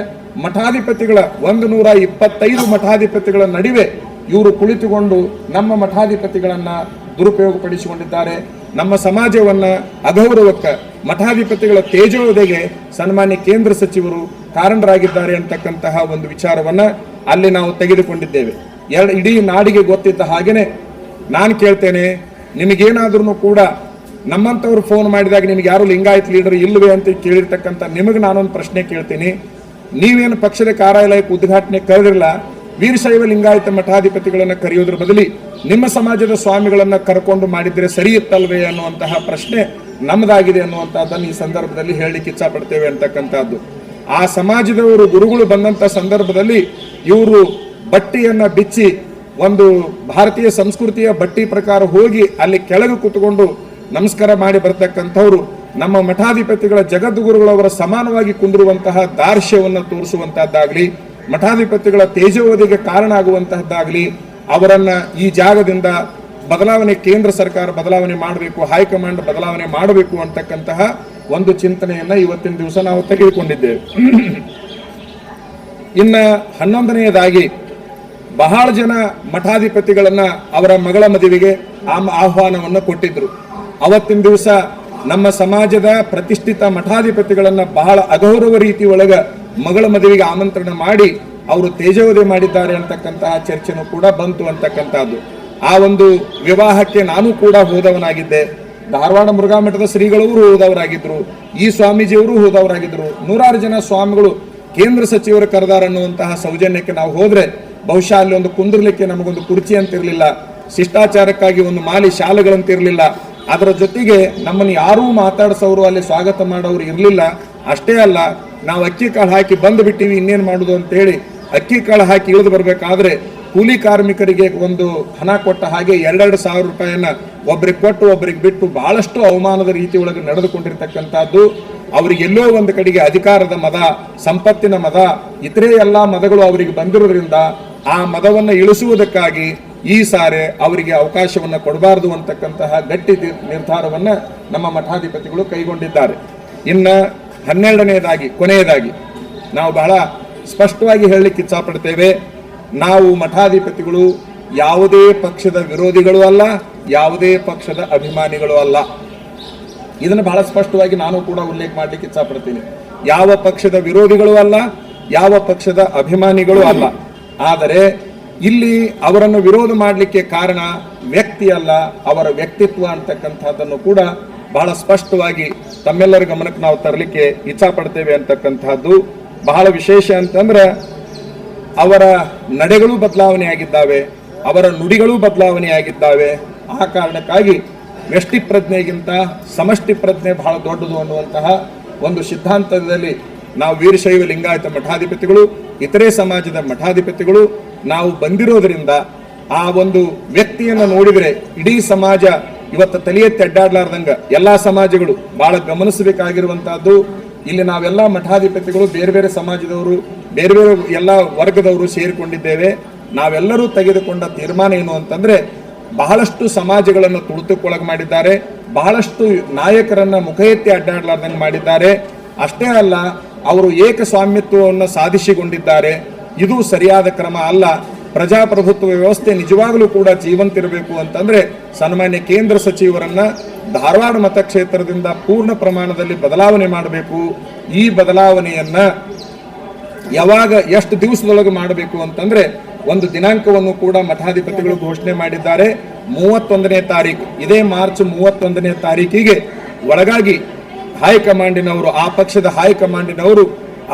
ಮಠಾಧಿಪತಿಗಳ 125 ಮಠಾಧಿಪತಿಗಳ ನಡುವೆ ಇವರು ಕುಳಿತುಕೊಂಡು ನಮ್ಮ ಮಠಾಧಿಪತಿಗಳನ್ನ ದುರುಪಯೋಗಪಡಿಸಿಕೊಂಡಿದ್ದಾರೆ. ನಮ್ಮ ಸಮಾಜವನ್ನ ಅಗೌರವಕ್ಕೆ, ಮಠಾಧಿಪತಿಗಳ ತೇಜೋವಧೆಗೆ ಸನ್ಮಾನ್ಯ ಕೇಂದ್ರ ಸಚಿವರು ಕಾರಣರಾಗಿದ್ದಾರೆ ಅಂತಕ್ಕಂತಹ ಒಂದು ವಿಚಾರವನ್ನ ಅಲ್ಲಿ ನಾವು ತೆಗೆದುಕೊಂಡಿದ್ದೇವೆ. ಇಡೀ ನಾಡಿಗೆ ಗೊತ್ತಿದ್ದ ಹಾಗೇನೆ ನಾನು ಕೇಳ್ತೇನೆ, ನಿಮಗೇನಾದ್ರೂ ಕೂಡ ನಮ್ಮಂಥವ್ರು ಫೋನ್ ಮಾಡಿದಾಗ ನಿಮ್ಗೆ ಯಾರು ಲಿಂಗಾಯತ್ ಲೀಡರ್ ಇಲ್ಲವೇ ಅಂತ ಕೇಳಿರ್ತಕ್ಕಂಥ ನಿಮಗೆ ನಾನೊಂದು ಪ್ರಶ್ನೆ ಕೇಳ್ತೀನಿ. ನೀವೇನು ಪಕ್ಷದ ಕಾರ್ಯಾಲಯಕ್ಕೆ ಉದ್ಘಾಟನೆ ಕರೆದಿರಲ್ಲ, ವೀರಶೈವ ಲಿಂಗಾಯತ ಮಠಾಧಿಪತಿಗಳನ್ನು ಕರೆಯೋದ್ರ ಬದಲಿ ನಿಮ್ಮ ಸಮಾಜದ ಸ್ವಾಮಿಗಳನ್ನ ಕರ್ಕೊಂಡು ಮಾಡಿದ್ರೆ ಸರಿ ಇತ್ತಲ್ವೇ ಅನ್ನುವಂತಹ ಪ್ರಶ್ನೆ ನಮ್ಮದಾಗಿದೆ ಅನ್ನುವಂಥದ್ದನ್ನು ಈ ಸಂದರ್ಭದಲ್ಲಿ ಹೇಳಲಿಕ್ಕೆ ಇಚ್ಛಪಡ್ತೇವೆ ಅಂತಕ್ಕಂಥದ್ದು. ಆ ಸಮಾಜದವರು ಗುರುಗಳು ಬಂದಂಥ ಸಂದರ್ಭದಲ್ಲಿ ಇವರು ಬಟ್ಟೆಯನ್ನ ಬಿಚ್ಚಿ ಒಂದು ಭಾರತೀಯ ಸಂಸ್ಕೃತಿಯ ಬಟ್ಟಿ ಪ್ರಕಾರ ಹೋಗಿ ಅಲ್ಲಿ ಕೆಳಗೆ ಕೂತ್ಕೊಂಡು ನಮಸ್ಕಾರ ಮಾಡಿ ಬರ್ತಕ್ಕಂಥವ್ರು ನಮ್ಮ ಮಠಾಧಿಪತಿಗಳ ಜಗದ್ಗುರುಗಳವರ ಸಮಾನವಾಗಿ ಕುಂದಿರುವಂತಹ ದಾರ್ಶ್ಯವನ್ನು ತೋರಿಸುವಂತಹದ್ದಾಗ್ಲಿ, ಮಠಾಧಿಪತಿಗಳ ತೇಜೋವಧಿಗೆ ಕಾರಣ ಆಗುವಂತಹದ್ದಾಗ್ಲಿ, ಅವರನ್ನ ಈ ಜಾಗದಿಂದ ಬದಲಾವಣೆ, ಕೇಂದ್ರ ಸರ್ಕಾರ ಬದಲಾವಣೆ ಮಾಡಬೇಕು, ಹೈಕಮಾಂಡ್ ಬದಲಾವಣೆ ಮಾಡಬೇಕು ಅಂತಕ್ಕಂತಹ ಒಂದು ಚಿಂತನೆಯನ್ನ ಇವತ್ತಿನ ದಿವಸ ನಾವು ತೆಗೆದುಕೊಂಡಿದ್ದೇವೆ. ಇನ್ನ 11ನೇದಾಗಿ ಬಹಳ ಜನ ಮಠಾಧಿಪತಿಗಳನ್ನ ಅವರ ಮಗಳ ಮದುವೆಗೆ ಆಹ್ವಾನವನ್ನು ಕೊಟ್ಟಿದ್ರು. ಅವತ್ತಿನ ದಿವಸ ನಮ್ಮ ಸಮಾಜದ ಪ್ರತಿಷ್ಠಿತ ಮಠಾಧಿಪತಿಗಳನ್ನ ಬಹಳ ಅಗೌರವ ರೀತಿ ಒಳಗ ಮಗಳ ಮದುವೆಗೆ ಆಮಂತ್ರಣ ಮಾಡಿ ಅವರು ತೇಜೋವಧೆ ಮಾಡಿದ್ದಾರೆ ಅಂತಕ್ಕಂತಹ ಚರ್ಚೆನೂ ಕೂಡ ಬಂತು ಅಂತಕ್ಕಂಥದ್ದು. ಆ ಒಂದು ವಿವಾಹಕ್ಕೆ ನಾನು ಕೂಡ ಹೋದವನಾಗಿದ್ದೆ. ಧಾರವಾಡ ಮುರುಘಾಮಠದ ಶ್ರೀಗಳವರು ಹೋದವರಾಗಿದ್ರು, ಈ ಸ್ವಾಮೀಜಿಯವರು ಹೋದವರಾಗಿದ್ರು. 100 ಜನ ಸ್ವಾಮಿಗಳು ಕೇಂದ್ರ ಸಚಿವರು ಕರೆದಾರ ಅನ್ನುವಂತಹ ಸೌಜನ್ಯಕ್ಕೆ ನಾವು ಹೋದ್ರೆ ಬಹುಶಃ ಅಲ್ಲಿ ಒಂದು ಕುಂದಿರ್ಲಿಕ್ಕೆ ನಮಗೊಂದು ಕುರ್ಚಿ ಅಂತಿರ್ಲಿಲ್ಲ, ಶಿಷ್ಟಾಚಾರಕ್ಕಾಗಿ ಒಂದು ಮಾಲಿ ಶಾಲೆಗಳಂತಿರ್ಲಿಲ್ಲ. ಅದರ ಜೊತೆಗೆ ನಮ್ಮನ್ನು ಯಾರೂ ಮಾತಾಡಿಸೋರು ಅಲ್ಲಿ ಸ್ವಾಗತ ಮಾಡೋರು ಇರಲಿಲ್ಲ. ಅಷ್ಟೇ ಅಲ್ಲ, ನಾವು ಅಕ್ಕಿ ಕಾಳು ಹಾಕಿ ಬಂದು ಬಿಟ್ಟಿವಿ, ಇನ್ನೇನು ಮಾಡೋದು ಅಂತೇಳಿ ಅಕ್ಕಿ ಕಾಳು ಹಾಕಿ ಇಳಿದು ಬರಬೇಕಾದ್ರೆ ಕೂಲಿ ಕಾರ್ಮಿಕರಿಗೆ ಒಂದು ಹಣ ಕೊಟ್ಟ ಹಾಗೆ 2,000 ರೂಪಾಯಿಯನ್ನ ಒಬ್ರಿಗೆ ಕೊಟ್ಟು ಒಬ್ರಿಗೆ ಬಿಟ್ಟು ಬಹಳಷ್ಟು ಅವಮಾನದ ರೀತಿ ಒಳಗೆ ನಡೆದುಕೊಂಡಿರ್ತಕ್ಕಂಥದ್ದು. ಅವರಿಗೆ ಎಲ್ಲೋ ಒಂದು ಕಡೆಗೆ ಅಧಿಕಾರದ ಮದ, ಸಂಪತ್ತಿನ ಮದ, ಇತರೆ ಎಲ್ಲಾ ಮದಗಳು ಅವರಿಗೆ ಬಂದಿರೋದ್ರಿಂದ ಆ ಮದವನ್ನು ಇಳಿಸುವುದಕ್ಕಾಗಿ ಈ ಸಾರೆ ಅವರಿಗೆ ಅವಕಾಶವನ್ನ ಕೊಡಬಾರದು ಅಂತಕ್ಕಂತಹ ಗಟ್ಟಿ ನಿರ್ಧಾರವನ್ನ ನಮ್ಮ ಮಠಾಧಿಪತಿಗಳು ಕೈಗೊಂಡಿದ್ದಾರೆ. ಇನ್ನ 12ನೇದಾಗಿ ಕೊನೆಯದಾಗಿ ನಾವು ಬಹಳ ಸ್ಪಷ್ಟವಾಗಿ ಹೇಳಲಿಕ್ಕೆ ಇಚ್ಛಪಡ್ತೇವೆ, ನಾವು ಮಠಾಧಿಪತಿಗಳು ಯಾವುದೇ ಪಕ್ಷದ ವಿರೋಧಿಗಳು ಅಲ್ಲ, ಯಾವುದೇ ಪಕ್ಷದ ಅಭಿಮಾನಿಗಳು ಅಲ್ಲ. ಇದನ್ನು ಬಹಳ ಸ್ಪಷ್ಟವಾಗಿ ನಾನು ಕೂಡ ಉಲ್ಲೇಖ ಮಾಡಲಿಕ್ಕೆ ಇಚ್ಛಪಡ್ತೀನಿ. ಯಾವ ಪಕ್ಷದ ವಿರೋಧಿಗಳು ಅಲ್ಲ, ಯಾವ ಪಕ್ಷದ ಅಭಿಮಾನಿಗಳು ಅಲ್ಲ. ಆದರೆ ಇಲ್ಲಿ ಅವರನ್ನು ವಿರೋಧ ಮಾಡಲಿಕ್ಕೆ ಕಾರಣ ವ್ಯಕ್ತಿ ಅಲ್ಲ, ಅವರ ವ್ಯಕ್ತಿತ್ವ ಅಂತಕ್ಕಂಥದ್ದನ್ನು ಕೂಡ ಬಹಳ ಸ್ಪಷ್ಟವಾಗಿ ತಮ್ಮೆಲ್ಲರ ಗಮನಕ್ಕೆ ನಾವು ತರಲಿಕ್ಕೆ ಇಚ್ಛಪಡ್ತೇವೆ ಅಂತಕ್ಕಂಥದ್ದು. ಬಹಳ ವಿಶೇಷ ಅಂತಂದ್ರೆ ಅವರ ನಡೆಗಳು ಬದಲಾವಣೆ ಆಗಿದ್ದಾವೆ, ಅವರ ನುಡಿಗಳು ಬದಲಾವಣೆ ಆಗಿದ್ದಾವೆ. ಆ ಕಾರಣಕ್ಕಾಗಿ ವ್ಯಷ್ಟಿ ಪ್ರಜ್ಞೆಗಿಂತ ಸಮಷ್ಟಿ ಪ್ರಜ್ಞೆ ಬಹಳ ದೊಡ್ಡದು ಅನ್ನುವಂತಹ ಒಂದು ಸಿದ್ಧಾಂತದಲ್ಲಿ ನಾವು ವೀರಶೈವ ಲಿಂಗಾಯತ ಮಠಾಧಿಪತಿಗಳು, ಇತರೆ ಸಮಾಜದ ಮಠಾಧಿಪತಿಗಳು ನಾವು ಬಂದಿರೋದ್ರಿಂದ ಆ ಒಂದು ವ್ಯಕ್ತಿಯನ್ನು ನೋಡಿದರೆ ಇಡೀ ಸಮಾಜ ಇವತ್ತು ತಲೆಯೆತ್ತಿ ಅಡ್ಡಾಡ್ಲಾರ್ದಂಗ ಎಲ್ಲಾ ಸಮಾಜಗಳು ಬಹಳ ಗಮನಿಸಬೇಕಾಗಿರುವಂತಹದ್ದು. ಇಲ್ಲಿ ನಾವೆಲ್ಲ ಮಠಾಧಿಪತಿಗಳು ಬೇರೆ ಬೇರೆ ಸಮಾಜದವರು, ಬೇರೆ ಬೇರೆ ಎಲ್ಲ ವರ್ಗದವರು ಸೇರಿಕೊಂಡಿದ್ದೇವೆ. ನಾವೆಲ್ಲರೂ ತೆಗೆದುಕೊಂಡ ತೀರ್ಮಾನ ಏನು ಅಂತಂದ್ರೆ, ಬಹಳಷ್ಟು ಸಮಾಜಗಳನ್ನು ತುಳಿತಕ್ಕೊಳಗೆ ಮಾಡಿದ್ದಾರೆ, ಬಹಳಷ್ಟು ನಾಯಕರನ್ನ ಮುಖ ಎತ್ತಿ ಅಡ್ಡಾಡ್ಲಾರ್ದಂಗೆ ಮಾಡಿದ್ದಾರೆ. ಅಷ್ಟೇ ಅಲ್ಲ, ಅವರು ಏಕಸ್ವಾಮ್ಯತ್ವವನ್ನು ಸಾಧಿಸಿಕೊಂಡಿದ್ದಾರೆ. ಇದು ಸರಿಯಾದ ಕ್ರಮ ಅಲ್ಲ. ಪ್ರಜಾಪ್ರಭುತ್ವ ವ್ಯವಸ್ಥೆ ನಿಜವಾಗಲೂ ಕೂಡ ಜೀವಂತಿರಬೇಕು ಅಂತಂದ್ರೆ ಸನ್ಮಾನ್ಯ ಕೇಂದ್ರ ಸಚಿವರನ್ನ ಧಾರವಾಡ ಮತಕ್ಷೇತ್ರದಿಂದ ಪೂರ್ಣ ಪ್ರಮಾಣದಲ್ಲಿ ಬದಲಾವಣೆ ಮಾಡಬೇಕು. ಈ ಬದಲಾವಣೆಯನ್ನ ಯಾವಾಗ, ಎಷ್ಟು ದಿವಸದೊಳಗೆ ಮಾಡಬೇಕು ಅಂತಂದ್ರೆ ಒಂದು ದಿನಾಂಕವನ್ನು ಕೂಡ ಮಠಾಧಿಪತಿಗಳು ಘೋಷಣೆ ಮಾಡಿದ್ದಾರೆ. 31ನೇ ತಾರೀಕು, ಇದೇ ಮಾರ್ಚ್ 31ನೇ ತಾರೀಕಿಗೆ ಒಳಗಾಗಿ ಹೈಕಮಾಂಡಿನವರು, ಆ ಪಕ್ಷದ ಹೈಕಮಾಂಡಿನವರು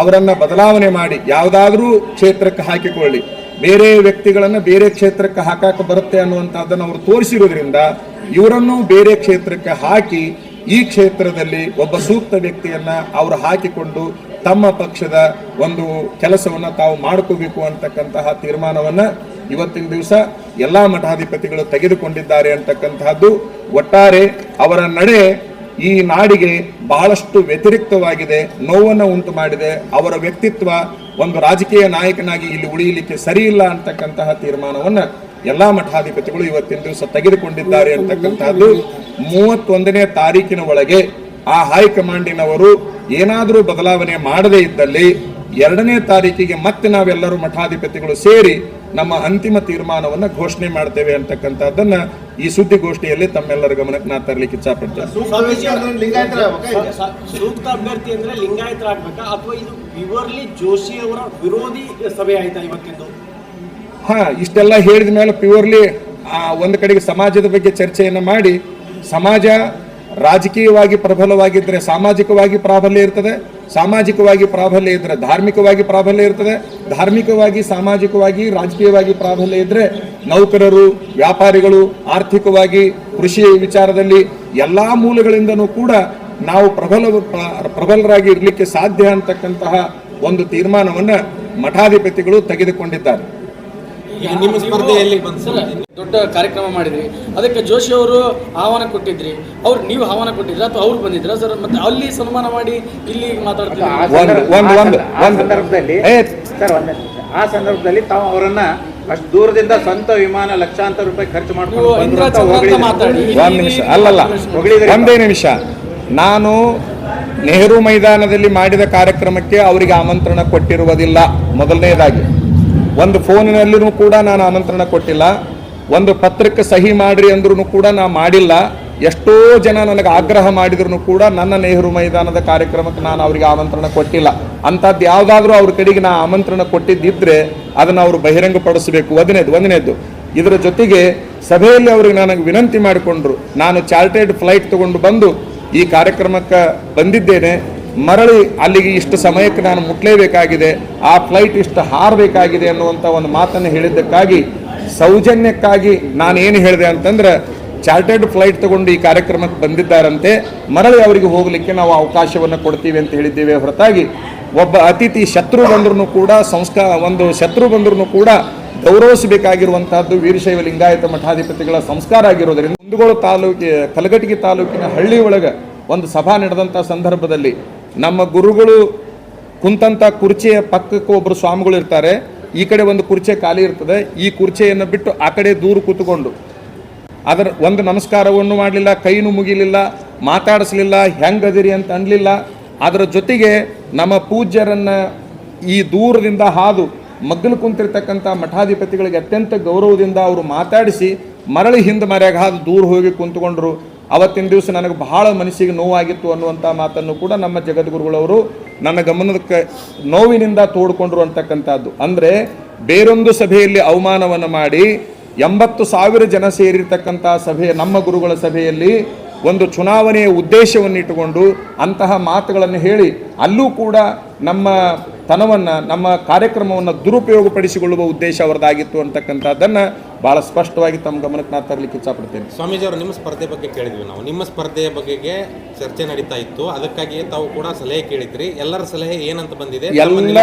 ಅವರನ್ನ ಬದಲಾವಣೆ ಮಾಡಿ ಯಾವುದಾದ್ರೂ ಕ್ಷೇತ್ರಕ್ಕೆ ಹಾಕಿಕೊಳ್ಳಿ, ಬೇರೆ ವ್ಯಕ್ತಿಗಳನ್ನ ಬೇರೆ ಕ್ಷೇತ್ರಕ್ಕೆ ಹಾಕಕ್ಕೆ ಬರುತ್ತೆ ಅನ್ನುವಂಥದ್ದನ್ನು ಅವರು ತೋರಿಸಿರೋದ್ರಿಂದ ಇವರನ್ನು ಬೇರೆ ಕ್ಷೇತ್ರಕ್ಕೆ ಹಾಕಿ ಈ ಕ್ಷೇತ್ರದಲ್ಲಿ ಒಬ್ಬ ಸೂಕ್ತ ವ್ಯಕ್ತಿಯನ್ನ ಅವರು ಹಾಕಿಕೊಂಡು ತಮ್ಮ ಪಕ್ಷದ ಒಂದು ಕೆಲಸವನ್ನ ತಾವು ಮಾಡ್ಕೋಬೇಕು ಅಂತಕ್ಕಂತಹ ತೀರ್ಮಾನವನ್ನ ಇವತ್ತಿನ ದಿವಸ ಎಲ್ಲಾ ಮಠಾಧಿಪತಿಗಳು ತೆಗೆದುಕೊಂಡಿದ್ದಾರೆ ಅಂತಕ್ಕಂತಹದ್ದು. ಒಟ್ಟಾರೆ ಅವರ ನಡೆ ಈ ನಾಡಿಗೆ ಬಹಳಷ್ಟು ವ್ಯತಿರಿಕ್ತವಾಗಿದೆ, ನೋವನ್ನು ಉಂಟು ಮಾಡಿದೆ. ಅವರ ವ್ಯಕ್ತಿತ್ವ ಒಂದು ರಾಜಕೀಯ ನಾಯಕನಾಗಿ ಇಲ್ಲಿ ಉಳಿಯಲಿಕ್ಕೆ ಸರಿಯಿಲ್ಲ ಅಂತಕ್ಕಂತಹ ತೀರ್ಮಾನವನ್ನ ಎಲ್ಲಾ ಮಠಾಧಿಪತಿಗಳು ಇವತ್ತಿನ ದಿವಸ ತೆಗೆದುಕೊಂಡಿದ್ದಾರೆ ಅಂತಕ್ಕಂತಹದ್ದು. 31ನೇ ತಾರೀಕಿನ ಒಳಗೆ ಆ ಹೈಕಮಾಂಡಿನವರು ಏನಾದರೂ ಬದಲಾವಣೆ ಮಾಡದೇ ಇದ್ದಲ್ಲಿ 2ನೇ ತಾರೀಕಿಗೆ ಮತ್ತೆ ನಾವೆಲ್ಲರೂ ಮಠಾಧಿಪತಿಗಳು ಸೇರಿ ನಮ್ಮ ಅಂತಿಮ ತೀರ್ಮಾನವನ್ನ ಘೋಷಣೆ ಮಾಡ್ತೇವೆ ಅಂತಕ್ಕಂಥದ್ದನ್ನ ಈ ಸುದ್ದಿಗೋಷ್ಠಿಯಲ್ಲಿ ತಮ್ಮೆಲ್ಲರ ಗಮನಕ್ಕೆ ನಾ ತರಲಿಕ್ಕೆ ಇಚ್ಛಪಡ್ತೇನೆ. ಸೂಕ್ತ ಅಭ್ಯರ್ಥಿ ಅಂದ್ರೆ ಲಿಂಗಾಯತರಾಗಬೇಕಾ ಅಥವಾ ಇದು ವಿವರ್ಲಿ ಜೋಶಿ ಅವರ ವಿರೋಧಿ ಸಭೆ ಆಯ್ತಾ ಇವತ್ತಿಂದು? ಇಷ್ಟೆಲ್ಲ ಹೇಳಿದ ಮೇಲೆ ಪ್ಯೂರ್ಲಿ ಒಂದು ಕಡೆಗೆ ಸಮಾಜದ ಬಗ್ಗೆ ಚರ್ಚೆಯನ್ನು ಮಾಡಿ, ಸಮಾಜ ರಾಜಕೀಯವಾಗಿ ಪ್ರಬಲವಾಗಿದ್ದರೆ ಸಾಮಾಜಿಕವಾಗಿ ಪ್ರಾಬಲ್ಯ ಇರ್ತದೆ, ಸಾಮಾಜಿಕವಾಗಿ ಪ್ರಾಬಲ್ಯ ಇದ್ದರೆ ಧಾರ್ಮಿಕವಾಗಿ ಪ್ರಾಬಲ್ಯ ಇರ್ತದೆ, ಧಾರ್ಮಿಕವಾಗಿ ಸಾಮಾಜಿಕವಾಗಿ ರಾಜಕೀಯವಾಗಿ ಪ್ರಾಬಲ್ಯ ಇದ್ದರೆ ನೌಕರರು, ವ್ಯಾಪಾರಿಗಳು, ಆರ್ಥಿಕವಾಗಿ ಕೃಷಿ ವಿಚಾರದಲ್ಲಿ ಎಲ್ಲ ಮೂಲಗಳಿಂದನೂ ಕೂಡ ನಾವು ಪ್ರಬಲರಾಗಿ ಇರಲಿಕ್ಕೆ ಸಾಧ್ಯ ಅಂತಕ್ಕಂತಹ ಒಂದು ತೀರ್ಮಾನವನ್ನು ಮಠಾಧಿಪತಿಗಳು ತೆಗೆದುಕೊಂಡಿದ್ದಾರೆ. ನಿಮ್ಮ ಸ್ಪರ್ಧೆಯಲ್ಲಿ ದೊಡ್ಡ ಕಾರ್ಯಕ್ರಮ ಮಾಡಿದ್ರಿ, ಅದಕ್ಕೆ ಜೋಶಿ ಅವರು ಆಹ್ವಾನ ಕೊಟ್ಟಿದ್ರಿ, ನೀವು ಆಹ್ವಾನ ಕೊಟ್ಟಿದ್ರ ಅಥವಾ ಅವ್ರು ಬಂದಿದ್ರ ಸರ್? ಮತ್ತೆ ಅಲ್ಲಿ ಸನ್ಮಾನ ಮಾಡಿ ಇಲ್ಲಿ ಮಾತಾಡ್ತೀವಿ. ಆ ಸಂದರ್ಭದಲ್ಲಿ ತಾವು ಅವರನ್ನ ಅಷ್ಟು ದೂರದಿಂದ ಸ್ವಂತ ವಿಮಾನ ಲಕ್ಷಾಂತರ ರೂಪಾಯಿ ಖರ್ಚು ಮಾಡ್ಕೊಂಡು ಒಂದೇ ನಿಮಿಷ, ನಾನು ನೆಹರು ಮೈದಾನದಲ್ಲಿ ಮಾಡಿದ ಕಾರ್ಯಕ್ರಮಕ್ಕೆ ಅವರಿಗೆ ಆಮಂತ್ರಣ ಕೊಟ್ಟಿರುವುದಿಲ್ಲ. ಮೊದಲನೇದಾಗಿ ಒಂದು ಫೋನಿನಲ್ಲೂ ಕೂಡ ನಾನು ಆಮಂತ್ರಣ ಕೊಟ್ಟಿಲ್ಲ, ಒಂದು ಪತ್ರಕ್ಕೆ ಸಹಿ ಮಾಡ್ರಿ ಅಂದ್ರೂ ಕೂಡ ನಾ ಮಾಡಿಲ್ಲ. ಎಷ್ಟೋ ಜನ ನನಗೆ ಆಗ್ರಹ ಮಾಡಿದ್ರು ಕೂಡ ನನ್ನ ನೆಹರು ಮೈದಾನದ ಕಾರ್ಯಕ್ರಮಕ್ಕೆ ನಾನು ಅವರಿಗೆ ಆಮಂತ್ರಣ ಕೊಟ್ಟಿಲ್ಲ. ಅಂಥದ್ದು ಯಾವುದಾದ್ರೂ ಅವ್ರ ಕಡೆಗೆ ನಾ ಆಮಂತ್ರಣ ಕೊಟ್ಟಿದ್ದಿದ್ರೆ ಅದನ್ನು ಅವರು ಬಹಿರಂಗಪಡಿಸಬೇಕು. ಒಂದನೇದು. ಇದರ ಜೊತೆಗೆ ಸಭೆಯಲ್ಲಿ ಅವರಿಗೆ ನನಗೆ ವಿನಂತಿ ಮಾಡಿಕೊಂಡ್ರು, ನಾನು ಚಾರ್ಟೆಡ್ ಫ್ಲೈಟ್ ತಗೊಂಡು ಬಂದು ಈ ಕಾರ್ಯಕ್ರಮಕ್ಕೆ ಬಂದಿದ್ದೇನೆ, ಮರಳಿ ಅಲ್ಲಿಗೆ ಇಷ್ಟು ಸಮಯಕ್ಕೆ ನಾನು ಮುಟ್ಲೇಬೇಕಾಗಿದೆ, ಆ ಫ್ಲೈಟ್ ಇಷ್ಟು ಹಾರಬೇಕಾಗಿದೆ ಅನ್ನುವಂಥ ಒಂದು ಮಾತನ್ನು ಹೇಳಿದ್ದಕ್ಕಾಗಿ, ಸೌಜನ್ಯಕ್ಕಾಗಿ ನಾನು ಏನು ಹೇಳಿದೆ ಅಂತಂದ್ರೆ, ಚಾರ್ಟರ್ಡ್ ಫ್ಲೈಟ್ ತಗೊಂಡು ಈ ಕಾರ್ಯಕ್ರಮಕ್ಕೆ ಬಂದಿದ್ದಾರಂತೆ, ಮರಳಿ ಅವರಿಗೆ ಹೋಗಲಿಕ್ಕೆ ನಾವು ಅವಕಾಶವನ್ನು ಕೊಡ್ತೀವಿ ಅಂತ ಹೇಳಿದ್ದೇವೆ ಹೊರತಾಗಿ ಒಬ್ಬ ಅತಿಥಿ ಶತ್ರು ಬಂದ್ರೂ ಕೂಡ ಒಂದು ಶತ್ರು ಬಂದ್ರೂ ಕೂಡ ಗೌರವಿಸಬೇಕಾಗಿರುವಂತಹದ್ದು ವೀರಶೈವ ಲಿಂಗಾಯತ ಮಠಾಧಿಪತಿಗಳ ಸಂಸ್ಕಾರ ಆಗಿರೋದ್ರಿಂದ ಕುಂದಗೋಳ ಕಲಘಟಗಿ ತಾಲೂಕಿನ ಹಳ್ಳಿ ಒಳಗೆ ಒಂದು ಸಭಾ ನಡೆದಂಥ ಸಂದರ್ಭದಲ್ಲಿ ನಮ್ಮ ಗುರುಗಳು ಕುಂತಂಥ ಕುರ್ಚಿಯ ಪಕ್ಕಕ್ಕೆ ಒಬ್ಬರು ಸ್ವಾಮಿಗಳು ಇರ್ತಾರೆ, ಈ ಕಡೆ ಒಂದು ಕುರ್ಚಿ ಖಾಲಿ ಇರ್ತದೆ, ಈ ಕುರ್ಚಿಯನ್ನು ಬಿಟ್ಟು ಆ ಕಡೆ ದೂರ ಕೂತ್ಕೊಂಡು ಅದರ ಒಂದು ನಮಸ್ಕಾರವನ್ನು ಮಾಡಲಿಲ್ಲ, ಕೈನೂ ಮುಗಿಲಿಲ್ಲ, ಮಾತಾಡಿಸ್ಲಿಲ್ಲ, ಹೆಂಗದಿರಿ ಅಂತ ಅನ್ಲಿಲ್ಲ. ಅದರ ಜೊತೆಗೆ ನಮ್ಮ ಪೂಜ್ಯರನ್ನು ಈ ದೂರದಿಂದ ಹಾದು ಮಗ್ಗಲು ಕುಂತಿರ್ತಕ್ಕಂಥ ಮಠಾಧಿಪತಿಗಳಿಗೆ ಅತ್ಯಂತ ಗೌರವದಿಂದ ಅವರು ಮಾತಾಡಿಸಿ ಮರಳಿ ಹಿಂದೆ ಮರ್ಯಾಗ ಹಾದು ದೂರ ಹೋಗಿ ಕುಂತ್ಕೊಂಡ್ರು. ಅವತ್ತಿನ ದಿವಸ ನನಗೆ ಬಹಳ ಮನಸ್ಸಿಗೆ ನೋವಾಗಿತ್ತು ಅನ್ನುವಂಥ ಮಾತನ್ನು ಕೂಡ ನಮ್ಮ ಜಗದ್ಗುರುಗಳವರು ನನ್ನ ಗಮನಕ್ಕೆ ನೋವಿನಿಂದ ತೋಡ್ಕೊಂಡ್ರು ಅಂತಕ್ಕಂಥದ್ದು. ಅಂದರೆ ಬೇರೊಂದು ಸಭೆಯಲ್ಲಿ ಅವಮಾನವನ್ನು ಮಾಡಿ 80,000 ಜನ ಸೇರಿರ್ತಕ್ಕಂಥ ಸಭೆ, ನಮ್ಮ ಗುರುಗಳ ಸಭೆಯಲ್ಲಿ ಒಂದು ಚುನಾವಣೆಯ ಉದ್ದೇಶವನ್ನು ಇಟ್ಟುಕೊಂಡು ಅಂತಹ ಮಾತುಗಳನ್ನು ಹೇಳಿ ಅಲ್ಲೂ ಕೂಡ ನಮ್ಮ ತನವನ್ನು, ನಮ್ಮ ಕಾರ್ಯಕ್ರಮವನ್ನು ದುರುಪಯೋಗಪಡಿಸಿಕೊಳ್ಳುವ ಉದ್ದೇಶ ಅವರದಾಗಿತ್ತು ಅಂತಕ್ಕಂಥದ್ದನ್ನು ಭಾಳ ಸ್ಪಷ್ಟವಾಗಿ ತಮ್ಮ ಗಮನಕ್ಕೆ ನಾನು ತರಲಿಕ್ಕೆ ಇಚ್ಛಪಡ್ತೇನೆ. ಸ್ವಾಮೀಜಿ ಅವರು, ನಿಮ್ಮ ಸ್ಪರ್ಧೆ ಬಗ್ಗೆ ಕೇಳಿದ್ವಿ ನಾವು. ನಿಮ್ಮ ಸ್ಪರ್ಧೆಯ ಬಗೆಗೆ ಚರ್ಚೆ ನಡೀತಾ ಇತ್ತು, ಅದಕ್ಕಾಗಿ ತಾವು ಕೂಡ ಸಲಹೆ ಕೇಳಿದ್ರಿ. ಎಲ್ಲರ ಸಲಹೆ ಏನಂತ ಬಂದಿದೆ?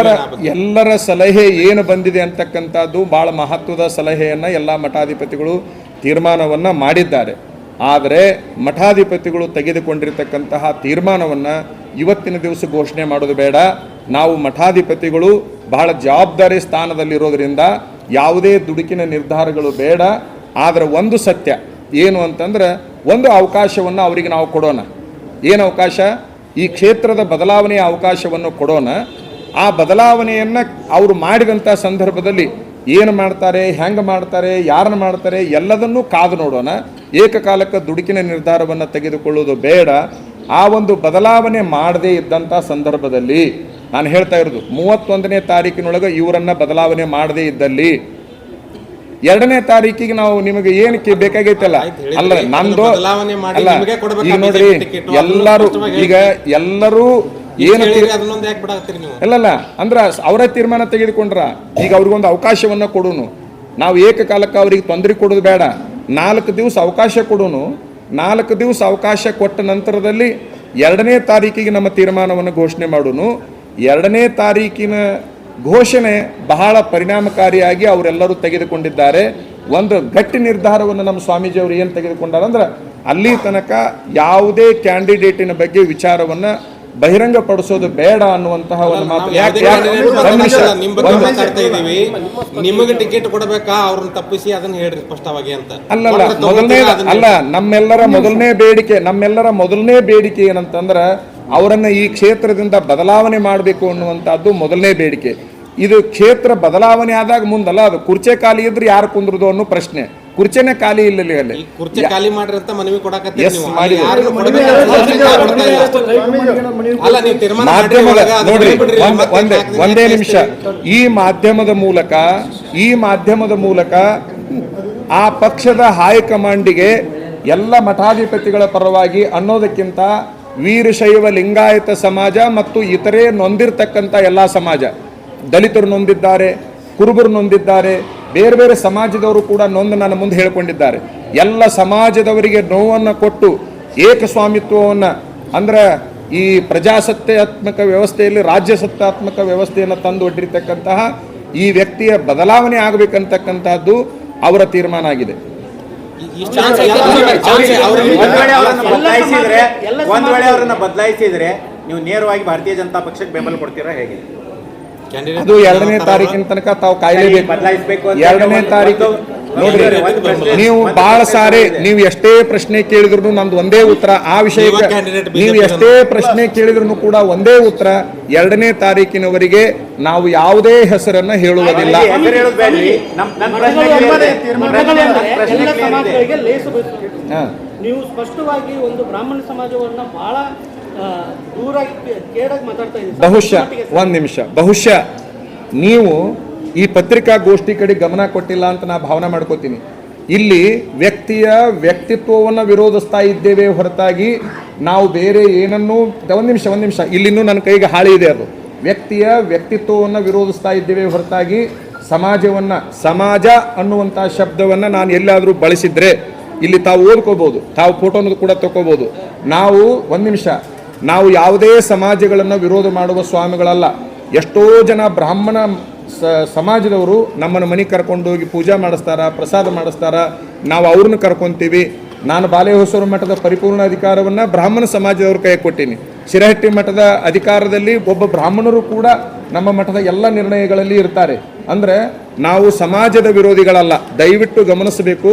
ಎಲ್ಲರ ಸಲಹೆ ಏನು ಬಂದಿದೆ ಅಂತಕ್ಕಂಥದ್ದು ಭಾಳ ಮಹತ್ವದ ಸಲಹೆಯನ್ನು ಎಲ್ಲ ಮಠಾಧಿಪತಿಗಳು ತೀರ್ಮಾನವನ್ನು ಮಾಡಿದ್ದಾರೆ. ಆದರೆ ಮಠಾಧಿಪತಿಗಳು ತೆಗೆದುಕೊಂಡಿರ್ತಕ್ಕಂತಹ ತೀರ್ಮಾನವನ್ನು ಇವತ್ತಿನ ದಿವಸ ಘೋಷಣೆ ಮಾಡೋದು ಬೇಡ. ನಾವು ಮಠಾಧಿಪತಿಗಳು ಬಹಳ ಜವಾಬ್ದಾರಿ ಸ್ಥಾನದಲ್ಲಿರೋದ್ರಿಂದ ಯಾವುದೇ ದುಡುಕಿನ ನಿರ್ಧಾರಗಳು ಬೇಡ. ಆದರೆ ಒಂದು ಸತ್ಯ ಏನು ಅಂತಂದ್ರೆ, ಒಂದು ಅವಕಾಶವನ್ನು ಅವರಿಗೆ ನಾವು ಕೊಡೋಣ. ಏನು ಅವಕಾಶ? ಈ ಕ್ಷೇತ್ರದ ಬದಲಾವಣೆಯ ಅವಕಾಶವನ್ನು ಕೊಡೋಣ. ಆ ಬದಲಾವಣೆಯನ್ನು ಅವರು ಮಾಡಿದಂಥ ಸಂದರ್ಭದಲ್ಲಿ ಏನು ಮಾಡ್ತಾರೆ, ಹೆಂಗೆ ಮಾಡ್ತಾರೆ, ಯಾರನ್ನು ಮಾಡ್ತಾರೆ, ಎಲ್ಲದನ್ನೂ ಕಾದು ನೋಡೋಣ. ಏಕಕಾಲಕ್ಕೆ ದುಡುಕಿನ ನಿರ್ಧಾರವನ್ನು ತೆಗೆದುಕೊಳ್ಳೋದು ಬೇಡ. ಆ ಒಂದು ಬದಲಾವಣೆ ಮಾಡದೇ ಇದ್ದಂಥ ಸಂದರ್ಭದಲ್ಲಿ ನಾನು ಹೇಳ್ತಾ ಇರೋದು, 31ನೇ ತಾರೀಕಿನೊಳಗೆ ಇವರನ್ನು ಬದಲಾವಣೆ ಮಾಡದೇ ಇದ್ದಲ್ಲಿ 2ನೇ ತಾರೀಕಿಗೆ ನಾವು ನಿಮಗೆ ಏನಕ್ಕೆ ಬೇಕಾಗೈತಲ್ಲ, ಅಲ್ಲ ನಂದು ಅಲ್ಲ, ಈಗ ನೋಡ್ರಿ ಎಲ್ಲರೂ ಏನು ಅಲ್ಲಲ್ಲ ಅಂದ್ರೆ ಅವರೇ ತೀರ್ಮಾನ ತೆಗೆದುಕೊಂಡ್ರ. ಈಗ ಅವ್ರಿಗೊಂದು ಅವಕಾಶವನ್ನು ಕೊಡೋನು. ನಾವು ಏಕಕಾಲಕ್ಕೆ ಅವ್ರಿಗೆ ತೊಂದರೆ ಕೊಡೋದು ಬೇಡ. 4 ದಿವಸ ಅವಕಾಶ ಕೊಡೋನು. 4 ದಿವಸ ಅವಕಾಶ ಕೊಟ್ಟ ನಂತರದಲ್ಲಿ 2ನೇ ತಾರೀಕಿಗೆ ನಮ್ಮ ತೀರ್ಮಾನವನ್ನು ಘೋಷಣೆ ಮಾಡೋನು. 2ನೇ ತಾರೀಕಿನ ಘೋಷಣೆ ಬಹಳ ಪರಿಣಾಮಕಾರಿಯಾಗಿ ಅವರೆಲ್ಲರೂ ತೆಗೆದುಕೊಂಡಿದ್ದಾರೆ. ಒಂದು ಗಟ್ಟಿ ನಿರ್ಧಾರವನ್ನು ನಮ್ಮ ಸ್ವಾಮೀಜಿ ಅವರು ಏನು ತೆಗೆದುಕೊಂಡಾರಂದ್ರೆ, ಅಲ್ಲಿ ತನಕ ಯಾವುದೇ ಕ್ಯಾಂಡಿಡೇಟಿನ ಬಗ್ಗೆ ವಿಚಾರವನ್ನು ಬಹಿರಂಗಪಡಿಸೋದು ಬೇಡ ಅನ್ನುವಂತಹ ಒಂದು ಮಾತು. ನಿಮಗೆ ಟಿಕೆಟ್ ಕೊಡಬೇಕಾ, ಅವ್ರನ್ನ ತಪ್ಪಿಸಿ ಅದನ್ನ ಹೇಳ್ರಿ ಸ್ಪಷ್ಟವಾಗಿ ಅಂತ. ಅಲ್ಲ, ನಮ್ಮೆಲ್ಲರ ಮೊದಲನೇ ಬೇಡಿಕೆ ಏನಂತಂದ್ರೆ, ಅವರನ್ನ ಈ ಕ್ಷೇತ್ರದಿಂದ ಬದಲಾವಣೆ ಮಾಡಬೇಕು ಅನ್ನುವಂಥದ್ದು ಮೊದಲನೇ ಬೇಡಿಕೆ. ಇದು ಕ್ಷೇತ್ರ ಬದಲಾವಣೆ ಆದಾಗ ಮುಂದಲ್ಲ, ಅದು ಕುರ್ಚೆ ಖಾಲಿ ಇದ್ರೆ ಯಾರು ಕುಂದ್ರದು ಅನ್ನೋ ಪ್ರಶ್ನೆ. ಕುರ್ಚಿನೇ ಖಾಲಿ ಇಲ್ಲ ಅಲ್ಲಿ. ಈ ಕುರ್ಚಿ ಖಾಲಿ ಮಾಡ್ರಿ ಅಂತ ಮನವಿ ಕೊಡಕತ್ತೀರಿ Yes, ನೀವು. ಮಾಡಿ. ಯಾರನ್ನು ಕೊಡ್ಬೇಕು ಅಂತ ಸೂಚನೆ ಕೊಡ್ತಾ ಇಲ್ಲ. ಅಲ್ಲ, ನೀವು ತೀರ್ಮಾನ ಮಾಡ್ರಿ ಮಾಧ್ಯಮದ ಒಳಗೆ, ಅದು ನೋಡ್ರಿ ಬಿಡ್ರಿ, ಮತ್ತೆ ಒಂದೇ ನಿಮಿಷ. ಈ ಮಾಧ್ಯಮದ ಮೂಲಕ ಆ ಪಕ್ಷದ ಹೈಕಮಾಂಡಿಗೆ ಎಲ್ಲ ಮಠಾಧಿಪತಿಗಳ ಪರವಾಗಿ ಅನ್ನೋದಕ್ಕಿಂತ ವೀರಶೈವ ಲಿಂಗಾಯತ ಸಮಾಜ ಮತ್ತು ಇತರೆ ನೊಂದಿರ್ತಕ್ಕಂಥ ಎಲ್ಲ ಸಮಾಜ, ದಲಿತರು ನೊಂದಿದ್ದಾರೆ, ಕುರುಬರು ನೊಂದಿದ್ದಾರೆ, ಬೇರೆ ಬೇರೆ ಸಮಾಜದವರು ಕೂಡ ನೊಂದು ನನ್ನ ಮುಂದೆ ಹೇಳಿಕೊಂಡಿದ್ದಾರೆ. ಎಲ್ಲ ಸಮಾಜದವರಿಗೆ ನೋವನ್ನು ಕೊಟ್ಟು ಏಕಸ್ವಾಮಿತ್ವವನ್ನು ಅಂದ್ರೆ ಈ ಪ್ರಜಾಸತ್ತಾತ್ಮಕ ವ್ಯವಸ್ಥೆಯಲ್ಲಿ ರಾಜ್ಯಸತ್ತಾತ್ಮಕ ವ್ಯವಸ್ಥೆಯನ್ನು ತಂದು ಒಡ್ಡಿರ್ತಕ್ಕಂತಹ ಈ ವ್ಯಕ್ತಿಯ ಬದಲಾವಣೆ ಆಗಬೇಕಂತಕ್ಕಂಥದ್ದು ಅವರ ತೀರ್ಮಾನ ಆಗಿದೆ. ಒಂದ್ ವೇಳೆ ಅವರನ್ನ ಬದಲಾಯಿಸಿದ್ರೆ ನೀವು ನೇರವಾಗಿ ಭಾರತೀಯ ಜನತಾ ಪಕ್ಷಕ್ಕೆ ಬೆಂಬಲ ಕೊಡ್ತೀರಾ ಹೇಗೆ? ಅದು 2ನೇ ತಾರೀಕಿನ ತನಕ ತಾವು ಕಾಯಲೇಬೇಕು. 2ನೇ ತಾರೀಕು ನೋಡ್ರಿ, ನೀವು ಬಹಳ ಸಾರಿ ನೀವು ಎಷ್ಟೇ ಪ್ರಶ್ನೆ ಕೇಳಿದ್ರು ನಂದು ಒಂದೇ ಉತ್ತರ ಆ ವಿಷಯಕ್ಕೆ. ನೀವು ಎಷ್ಟೇ ಪ್ರಶ್ನೆ ಕೇಳಿದ್ರು ಕೂಡ ಒಂದೇ ಉತ್ತರ, 2ನೇ ತಾರೀಕಿನವರೆಗೆ ನಾವು ಯಾವುದೇ ಹೆಸರನ್ನ ಹೇಳುವುದಿಲ್ಲ. ನೀವು ಸ್ಪಷ್ಟವಾಗಿ ಒಂದು ಬ್ರಾಹ್ಮಣ ಸಮಾಜವನ್ನ ಬಹಳ ದೂರ ಕೇಡಾಗಿ ಮಾತಾಡ್ತಾ ಇದ್ದೀವಿ. ಬಹುಶಃ ನೀವು ಈ ಪತ್ರಿಕಾಗೋಷ್ಠಿ ಕಡೆ ಗಮನ ಕೊಟ್ಟಿಲ್ಲ ಅಂತ ನಾ ಭಾವನೆ ಮಾಡ್ಕೋತೀನಿ. ಇಲ್ಲಿ ವ್ಯಕ್ತಿಯ ವ್ಯಕ್ತಿತ್ವವನ್ನು ವಿರೋಧಿಸ್ತಾ ಇದ್ದೇವೆ ಹೊರತಾಗಿ ನಾವು ಬೇರೆ ಏನನ್ನೂ ಒಂದು ನಿಮಿಷ ಇಲ್ಲಿನ್ನೂ ನನ್ನ ಕೈಗೆ ಹಾಳಿ ಇದೆ. ಅದು ವ್ಯಕ್ತಿಯ ವ್ಯಕ್ತಿತ್ವವನ್ನು ವಿರೋಧಿಸ್ತಾ ಇದ್ದೇವೆ ಹೊರತಾಗಿ ಸಮಾಜ ಅನ್ನುವಂಥ ಶಬ್ದವನ್ನು ನಾನು ಎಲ್ಲಾದರೂ ಬಳಸಿದ್ರೆ ಇಲ್ಲಿ ತಾವು ಓದ್ಕೋಬಹುದು, ತಾವು ಫೋಟೋನ ಕೂಡ ತಗೋಬಹುದು. ನಾವು ಯಾವುದೇ ಸಮಾಜಗಳನ್ನು ವಿರೋಧ ಮಾಡುವ ಸ್ವಾಮಿಗಳಲ್ಲ. ಎಷ್ಟೋ ಜನ ಬ್ರಾಹ್ಮಣ ಸಮಾಜದವರು ನಮ್ಮನ್ನು ಮನೆಗೆ ಕರ್ಕೊಂಡೋಗಿ ಪೂಜಾ ಮಾಡಿಸ್ತಾರ, ಪ್ರಸಾದ ಮಾಡಿಸ್ತಾರ, ನಾವು ಅವ್ರನ್ನ ಕರ್ಕೊತೀವಿ. ನಾನು ಬಾಲೆಹೊಸೂರು ಮಠದ ಪರಿಪೂರ್ಣ ಅಧಿಕಾರವನ್ನು ಬ್ರಾಹ್ಮಣ ಸಮಾಜದವ್ರ ಕೈ ಕೊಟ್ಟೀನಿ. ಶಿರಹಟ್ಟಿ ಮಠದ ಅಧಿಕಾರದಲ್ಲಿ ಒಬ್ಬ ಬ್ರಾಹ್ಮಣರು ಕೂಡ ನಮ್ಮ ಮಠದ ಎಲ್ಲ ನಿರ್ಣಯಗಳಲ್ಲಿ ಇರ್ತಾರೆ. ಅಂದರೆ ನಾವು ಸಮಾಜದ ವಿರೋಧಿಗಳಲ್ಲ, ದಯವಿಟ್ಟು ಗಮನಿಸಬೇಕು.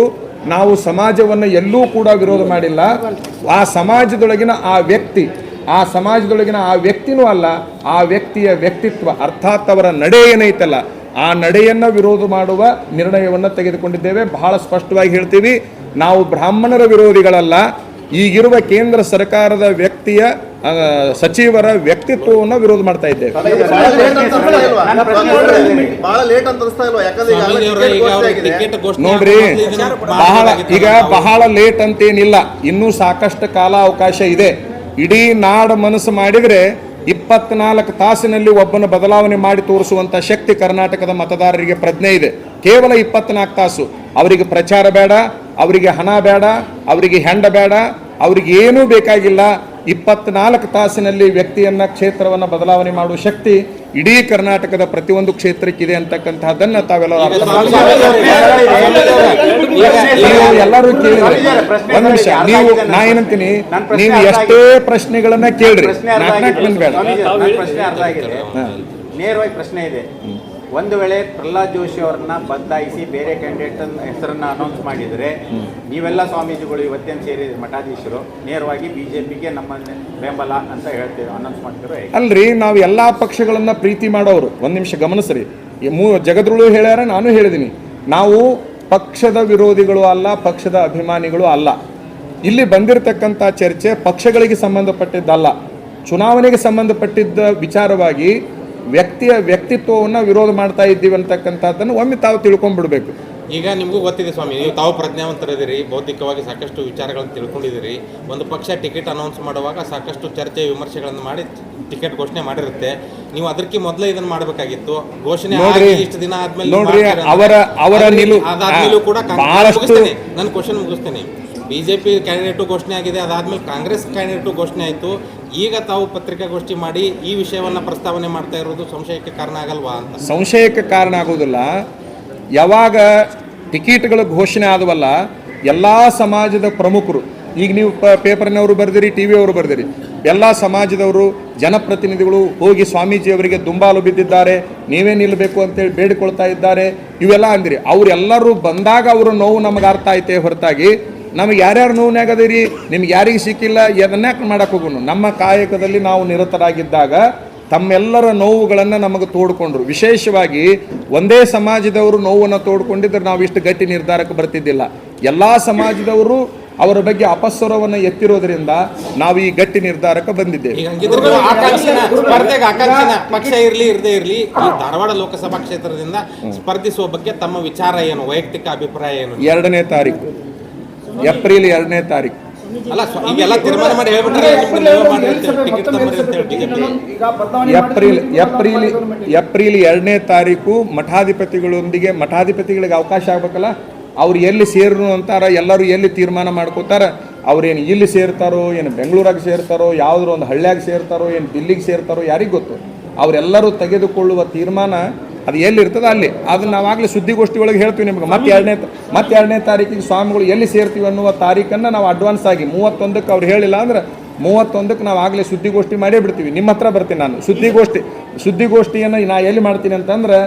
ನಾವು ಸಮಾಜವನ್ನು ಎಲ್ಲೂ ಕೂಡ ವಿರೋಧ ಮಾಡಿಲ್ಲ. ಆ ಸಮಾಜದೊಳಗಿನ ಆ ವ್ಯಕ್ತಿನೂ ಅಲ್ಲ, ಆ ವ್ಯಕ್ತಿಯ ವ್ಯಕ್ತಿತ್ವ ಅರ್ಥಾತ್ ಅವರ ನಡೆ ಏನೈತಲ್ಲ, ಆ ನಡೆಯನ್ನು ವಿರೋಧ ಮಾಡುವ ನಿರ್ಣಯವನ್ನು ತೆಗೆದುಕೊಂಡಿದ್ದೇವೆ. ಬಹಳ ಸ್ಪಷ್ಟವಾಗಿ ಹೇಳ್ತೀವಿ, ನಾವು ಬ್ರಾಹ್ಮಣರ ವಿರೋಧಿಗಳಲ್ಲ. ಈಗಿರುವ ಕೇಂದ್ರ ಸರ್ಕಾರದ ವ್ಯಕ್ತಿಯ ಸಚಿವರ ವ್ಯಕ್ತಿತ್ವವನ್ನು ವಿರೋಧ ಮಾಡ್ತಾ ಇದ್ದೇವೆ. ನೋಡ್ರಿ, ಬಹಳ ಲೇಟ್ ಅಂತೇನಿಲ್ಲ, ಇನ್ನೂ ಸಾಕಷ್ಟು ಕಾಲ ಅವಕಾಶ ಇದೆ. ಇಡೀ ನಾಡು ಮನಸ್ಸು ಮಾಡಿದರೆ 24 ತಾಸಿನಲ್ಲಿ ಒಬ್ಬನ ಬದಲಾವಣೆ ಮಾಡಿ ತೋರಿಸುವಂಥ ಶಕ್ತಿ ಕರ್ನಾಟಕದ ಮತದಾರರಿಗೆ ಪ್ರಜ್ಞೆ ಇದೆ. ಕೇವಲ 24 ತಾಸು. ಅವರಿಗೆ ಪ್ರಚಾರ ಬೇಡ, ಅವರಿಗೆ ಹಣ ಬೇಡ, ಅವರಿಗೆ ಹೆಂಡ ಬೇಡ, ಅವರಿಗೆ ಏನೂ ಬೇಕಾಗಿಲ್ಲ. 24 ತಾಸಿನಲ್ಲಿ ವ್ಯಕ್ತಿಯನ್ನ ಕ್ಷೇತ್ರವನ್ನು ಬದಲಾವಣೆ ಮಾಡುವ ಶಕ್ತಿ ಇಡೀ ಕರ್ನಾಟಕದ ಪ್ರತಿಯೊಂದು ಕ್ಷೇತ್ರಕ್ಕಿದೆ ಅಂತಕ್ಕಂಥದ್ದನ್ನು ತಾವೆಲ್ಲರೂ ಎಲ್ಲರೂ ಕೇಳಿದ್ರೆ ಒಂದು ನಿಮಿಷ, ನಾ ಏನಂತೀನಿ, ನೀವು ಎಷ್ಟೇ ಪ್ರಶ್ನೆಗಳನ್ನ ಕೇಳ್ರಿ, ನೇರವಾಗಿ ಪ್ರಶ್ನೆ ಇದೆ. ಒಂದು ವೇಳೆ ಪ್ರಹ್ಲಾದ್ ಜೋಶಿ ಅವರನ್ನ ಬದಲಾಯಿಸಿ ಬೇರೆ ಕ್ಯಾಂಡಿಡೇಟ್ ಹೆಸರನ್ನ ಅನೌನ್ಸ್ ಮಾಡಿದರೆ ನೀವೆಲ್ಲ ಸ್ವಾಮೀಜಿಗಳು ಇವತ್ತೇನು ಸೇರಿ ಮಠಾಧೀಶರು ನೇರವಾಗಿ ಬಿಜೆಪಿಗೆ ನಮ್ಮ ಬೆಂಬಲ ಅಂತ ಹೇಳ್ತೀವಿ, ಅನೌನ್ಸ್ ಮಾಡ್ತೀವಿ. ಅಲ್ರಿ, ನಾವು ಎಲ್ಲಾ ಪಕ್ಷಗಳನ್ನ ಪ್ರೀತಿ ಮಾಡೋರು. ಒಂದ್ ನಿಮಿಷ ಗಮನಿಸ್ರಿ, ಜಗದ್ರುಳು ಹೇಳ್ಯಾರ, ನಾನು ಹೇಳಿದ್ದೀನಿ, ನಾವು ಪಕ್ಷದ ವಿರೋಧಿಗಳು ಅಲ್ಲ, ಪಕ್ಷದ ಅಭಿಮಾನಿಗಳು ಅಲ್ಲ. ಇಲ್ಲಿ ಬಂದಿರತಕ್ಕಂಥ ಚರ್ಚೆ ಪಕ್ಷಗಳಿಗೆ ಸಂಬಂಧಪಟ್ಟಿದ್ದಲ್ಲ, ಚುನಾವಣೆಗೆ ಸಂಬಂಧಪಟ್ಟಿದ್ದ ವಿಚಾರವಾಗಿ ವ್ಯಕ್ತಿಯ ವ್ಯಕ್ತಿತ್ವವನ್ನು ವಿರೋಧ ಮಾಡ್ತಾ ಇದ್ದೀವಿ ಅಂತಕ್ಕಂಥದ್ದನ್ನು ಒಮ್ಮೆ ತಾವು ತಿಳ್ಕೊಂಡ್ಬಿಡ್ಬೇಕು. ಈಗ ನಿಮಗೂ ಗೊತ್ತಿದೆ ಸ್ವಾಮಿ, ನೀವು ತಾವು ಪ್ರಜ್ಞಾವಂತರಿದ್ದೀರಿ, ಬೌದ್ಧಿಕವಾಗಿ ಸಾಕಷ್ಟು ವಿಚಾರಗಳನ್ನು ತಿಳ್ಕೊಂಡಿದ್ದೀರಿ. ಒಂದು ಪಕ್ಷ ಟಿಕೆಟ್ ಅನೌನ್ಸ್ ಮಾಡುವಾಗ ಸಾಕಷ್ಟು ಚರ್ಚೆ ವಿಮರ್ಶೆಗಳನ್ನು ಮಾಡಿ ಟಿಕೆಟ್ ಘೋಷಣೆ ಮಾಡಿರುತ್ತೆ. ನೀವು ಅದಕ್ಕೆ ಮೊದಲೇ ಇದನ್ನು ಮಾಡಬೇಕಾಗಿತ್ತು. ಘೋಷಣೆ ಇಷ್ಟು ದಿನ ಆದ್ಮೇಲೆ ಅದಾದ್ಮೇಲೂ ಕೂಡ ನನ್ನ ಕ್ವಶನ್ ಮುಗಿಸ್ತೇನೆ. ಬಿಜೆಪಿ ಕ್ಯಾಂಡಿಡೇಟು ಘೋಷಣೆ ಆಗಿದೆ, ಅದಾದ್ಮೇಲೆ ಕಾಂಗ್ರೆಸ್ ಕ್ಯಾಂಡಿಡೇಟು ಘೋಷಣೆ ಆಯಿತು. ಈಗ ತಾವು ಪತ್ರಿಕಾಗೋಷ್ಠಿ ಮಾಡಿ ಈ ವಿಷಯವನ್ನು ಪ್ರಸ್ತಾವನೆ ಮಾಡ್ತಾ ಇರೋದು ಸಂಶಯಕ್ಕೆ ಕಾರಣ ಆಗಲ್ವಾ ಅಂತ? ಸಂಶಯಕ್ಕೆ ಕಾರಣ ಆಗೋದಿಲ್ಲ. ಯಾವಾಗ ಟಿಕೆಟ್ಗಳ ಘೋಷಣೆ ಆದವಲ್ಲ, ಎಲ್ಲ ಸಮಾಜದ ಪ್ರಮುಖರು, ಈಗ ನೀವು ಪೇಪರ್ನವರು ಬರೆದಿರಿ, ಟಿ ವಿಯವರು ಬರೆದಿರಿ, ಎಲ್ಲ ಸಮಾಜದವರು ಜನಪ್ರತಿನಿಧಿಗಳು ಹೋಗಿ ಸ್ವಾಮೀಜಿಯವರಿಗೆ ದುಂಬಾಲು ಬಿದ್ದಿದ್ದಾರೆ, ನೀವೇ ನಿಲ್ಲಬೇಕು ಅಂತೇಳಿ ಬೇಡಿಕೊಳ್ತಾ ಇದ್ದಾರೆ, ಇವೆಲ್ಲ ಅಂದಿರಿ. ಅವರೆಲ್ಲರೂ ಬಂದಾಗ ಅವರ ನೋವು ನಮಗೆ ಅರ್ಥ ಐತೆ ಹೊರತಾಗಿ ನಮಗೆ ಯಾರ್ಯಾರು ನೋವ್ನಾಗದಿರಿ, ನಿಮ್ಗೆ ಯಾರಿಗೆ ಸಿಕ್ಕಿಲ್ಲ, ಅದನ್ಯಾಕೆ ಮಾಡಕ್ಕೆ ಹೋಗೋಣ. ನಮ್ಮ ಕಾಯಕದಲ್ಲಿ ನಾವು ನಿರತರಾಗಿದ್ದಾಗ ತಮ್ಮೆಲ್ಲರ ನೋವುಗಳನ್ನು ನಮಗೆ ತೋಡ್ಕೊಂಡ್ರು. ವಿಶೇಷವಾಗಿ ಒಂದೇ ಸಮಾಜದವರು ನೋವನ್ನು ತೋಡ್ಕೊಂಡಿದ್ರೆ ನಾವು ಇಷ್ಟು ಗಟ್ಟಿ ನಿರ್ಧಾರಕ್ಕೆ ಬರ್ತಿದ್ದಿಲ್ಲ. ಎಲ್ಲ ಸಮಾಜದವರು ಅವರ ಬಗ್ಗೆ ಅಪಸ್ವರವನ್ನು ಎತ್ತಿರೋದ್ರಿಂದ ನಾವು ಈ ಗಟ್ಟಿ ನಿರ್ಧಾರಕ್ಕೆ ಬಂದಿದ್ದೇವೆ. ಈಗ ಹಂಗಿದ್ರೆ ನೀವು ಸ್ಪರ್ಧೆಗೆ ಆಕಾಂಕ್ಷಿನ ಪಕ್ಷ ಇರಲಿ ಇರದೇ ಇರಲಿ ಈ ಧಾರವಾಡ ಲೋಕಸಭಾ ಕ್ಷೇತ್ರದಿಂದ ಸ್ಪರ್ಧಿಸುವ ಬಗ್ಗೆ ತಮ್ಮ ವಿಚಾರ ಏನು, ವೈಯಕ್ತಿಕ ಅಭಿಪ್ರಾಯ ಏನು? 2ನೇ ತಾರೀಕು ಏಪ್ರಿಲ್ 2ನೇ ತಾರೀಕು. ಅಲ್ಲ ಈಗೆಲ್ಲ ತೀರ್ಮಾನ ಮಾಡಿ ಹೇಳ್ಬಿಟ್ರೆ ಏಪ್ರಿಲ್ 2ನೇ ತಾರೀಕು ಮಠಾಧಿಪತಿಗಳೊಂದಿಗೆ, ಮಠಾಧಿಪತಿಗಳಿಗೆ ಅವಕಾಶ ಆಗ್ಬೇಕಲ್ಲ, ಅವ್ರು ಎಲ್ಲಿ ಸೇರು ಅಂತಾರ, ಎಲ್ಲರೂ ಎಲ್ಲಿ ತೀರ್ಮಾನ ಮಾಡ್ಕೋತಾರ, ಅವ್ರೇನು ಇಲ್ಲಿ ಸೇರ್ತಾರೋ, ಏನು ಬೆಂಗಳೂರಾಗ ಸೇರ್ತಾರೋ, ಯಾವುದ್ರ ಒಂದು ಹಳ್ಳಿಯಾಗ ಸೇರ್ತಾರೋ, ಏನು ದಿಲ್ಲಿಗೆ ಸೇರ್ತಾರೋ ಯಾರಿಗೆ ಗೊತ್ತು. ಅವರೆಲ್ಲರೂ ತೆಗೆದುಕೊಳ್ಳುವ ತೀರ್ಮಾನ ಅದು ಎಲ್ಲಿರ್ತದೆ ಅಲ್ಲಿ. ಅದನ್ನು ನಾವಾಗಲೇ ಸುದ್ದಿಗೋಷ್ಠಿ ಒಳಗೆ ಹೇಳ್ತೀವಿ ನಿಮ್ಗೆ. ಮತ್ತೆ 2ನೇ ತಾರೀಕಿಗೆ ಸ್ವಾಮಿಗಳು ಎಲ್ಲಿ ಸೇರ್ತೀವಿ ಅನ್ನುವ ತಾರೀಕನ್ನು ನಾವು ಅಡ್ವಾನ್ಸ್ ಆಗಿ 31ಕ್ಕೆ ಅವ್ರು ಹೇಳಿಲ್ಲ ಅಂದ್ರೆ 31ಕ್ಕೆ ನಾವು ಆಗಲೇ ಸುದ್ದಿಗೋಷ್ಠಿ ಮಾಡೇ ಬಿಡ್ತೀವಿ. ನಿಮ್ಮ ಹತ್ರ ಬರ್ತೀನಿ ನಾನು. ಸುದ್ದಿಗೋಷ್ಠಿಯನ್ನು ನಾ ಎಲ್ಲಿ ಮಾಡ್ತೀನಿ ಅಂತಂದ್ರೆ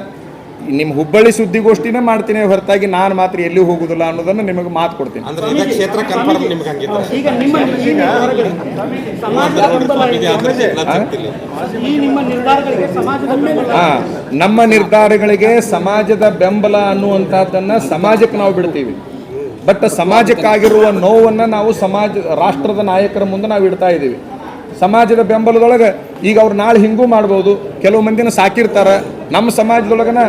ನಿಮ್ಮ ಹುಬ್ಬಳ್ಳಿ ಸುದ್ದಿಗೋಷ್ಠಿನೇ ಮಾಡ್ತೀನಿ ಹೊರತಾಗಿ ನಾನು ಮಾತ್ರ ಎಲ್ಲಿ ಹೋಗುದಿಲ್ಲ ಅನ್ನೋದನ್ನು ನಿಮಗೆ ಮಾತು ಕೊಡ್ತೀನಿ. ಈಗ ನಮ್ಮ ನಿರ್ಧಾರಗಳಿಗೆ ಸಮಾಜದ ಬೆಂಬಲ ಅನ್ನುವಂಥದ್ದನ್ನು ಸಮಾಜಕ್ಕೆ ನಾವು ಬಿಡ್ತೀವಿ. ಬಟ್ ಸಮಾಜಕ್ಕಾಗಿರುವ ನೋವನ್ನು ನಾವು ರಾಷ್ಟ್ರದ ನಾಯಕರ ಮುಂದೆ ನಾವು ಇಡ್ತಾ ಇದ್ದೀವಿ. ಸಮಾಜದ ಬೆಂಬಲದೊಳಗೆ ಈಗ ಅವ್ರು ನಾಳೆ ಹಿಂಗೂ ಮಾಡ್ಬೋದು. ಕೆಲವು ಮಂದಿನ ಸಾಕಿರ್ತಾರೆ ನಮ್ಮ ಸಮಾಜದೊಳಗನ.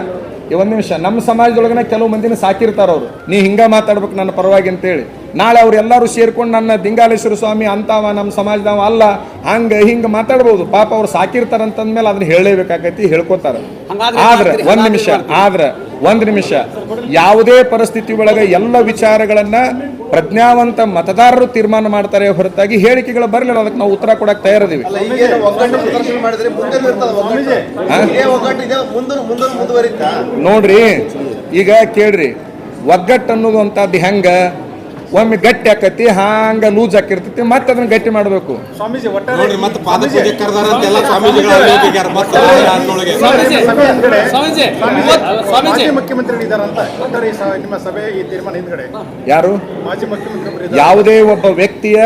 ಒಂದು ನಿಮಿಷ, ನಮ್ಮ ಸಮಾಜದೊಳಗನ ಕೆಲವು ಮಂದಿನ ಸಾಕಿರ್ತಾರೆ ಅವರು, ನೀ ಹಿಂಗೆ ಮಾತಾಡ್ಬೇಕು ನನ್ನ ಪರವಾಗಿ ಅಂತೇಳಿ. ನಾಳೆ ಅವ್ರೆಲ್ಲರೂ ಸೇರ್ಕೊಂಡು ನನ್ನ ದಿಂಗಾಲೇಶ್ವರ ಸ್ವಾಮಿ ಅಂತಾವ ನಮ್ಮ ಸಮಾಜದವ ಅಲ್ಲ ಹಂಗೆ ಹಿಂಗೆ ಮಾತಾಡ್ಬೋದು. ಪಾಪ ಅವ್ರು ಸಾಕಿರ್ತಾರಂತಂದ್ಮೇಲೆ ಅದನ್ನ ಹೇಳಲೇಬೇಕಾಗೈತಿ, ಹೇಳ್ಕೊತಾರೆ. ಆದ್ರೆ ಒಂದು ನಿಮಿಷ ಯಾವುದೇ ಪರಿಸ್ಥಿತಿ ಒಳಗೆ ಎಲ್ಲ ವಿಚಾರಗಳನ್ನ ಪ್ರಜ್ಞಾವಂತ ಮತದಾರರು ತೀರ್ಮಾನ ಮಾಡ್ತಾರೆ ಹೊರತಾಗಿ ಹೇಳಿಕೆಗಳು ಬರಲಿಲ್ಲ. ಅದಕ್ಕೆ ನಾವು ಉತ್ತರ ಕೊಡಕ್ಕೆ ತಯಾರಿದ್ದೀವಿ. ನೋಡ್ರಿ, ಈಗ ಕೇಳ್ರಿ, ಒಗ್ಗಟ್ಟು ಅನ್ನೋದು ಅಂತದ್ದು ಹೆಂಗ ಒಮ್ಮೆ ಗಟ್ಟಿ ಆಕತಿ, ಹಂಗ ಲೂಸ್ ಹಾಕಿರ್ತೈತಿ, ಮತ್ತೆ ಅದನ್ನ ಗಟ್ಟಿ ಮಾಡಬೇಕು. ಯಾರು? ಯಾವುದೇ ಒಬ್ಬ ವ್ಯಕ್ತಿಯ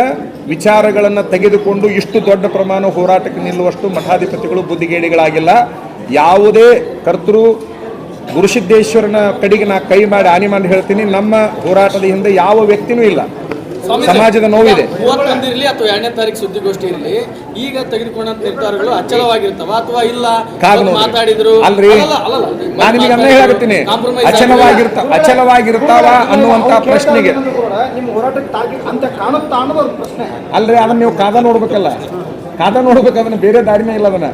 ವಿಚಾರಗಳನ್ನು ತೆಗೆದುಕೊಂಡು ಇಷ್ಟು ದೊಡ್ಡ ಪ್ರಮಾಣ ಹೋರಾಟಕ್ಕೆ ನಿಲ್ಲುವಷ್ಟು ಮಠಾಧಿಪತಿಗಳು ಬುದ್ಧಿಗೇಡಿಗಳಾಗಿಲ್ಲ. ಯಾವುದೇ ಕರ್ತೃ ಗುರುಸಿದ್ದೇಶ್ವರನ ಕಡೆಗೆ ನಾ ಕೈ ಮಾಡಿ ಆನಿ ಮಾಡಿ ಹೇಳ್ತೀನಿ, ನಮ್ಮ ಹೋರಾಟದ ಹಿಂದೆ ಯಾವ ವ್ಯಕ್ತಿನೂ ಇಲ್ಲ. ಸಮಾಜದ ನೋವಿದೆ. 31 ಇರಲಿ ಅಥವಾ 2ನೇ ತಾರೀಕು ಸುದ್ದಿಗೋಷ್ಠಿ ಇರಲಿ, ಈಗ ತೆಗೆದುಕೊಂಡ ನಿರ್ಧಾರಗಳು ಅಚಲವಾಗಿರ್ತಾವ ಅಥವಾ ಇಲ್ಲ ಮಾತಾಡಿದ್ರು ಅಲ್ರಿ. ನಾನು ನಿಮಗೆ ಅನ್ನ ಹೇಳಾಕತ್ತೀನಿ, ಅಚಲವಾಗಿರ್ತಾವ ಅನ್ನುವಂತ ಪ್ರಶ್ನೆಗೆ ಅಲ್ರಿ, ಅದನ್ನ ನೀವು ಕಾದ ನೋಡ್ಬೇಕಲ್ಲ. ಅದನ್ನ ಬೇರೆ ದಾರಿನೇ ಇಲ್ಲ. ಅದನ್ನ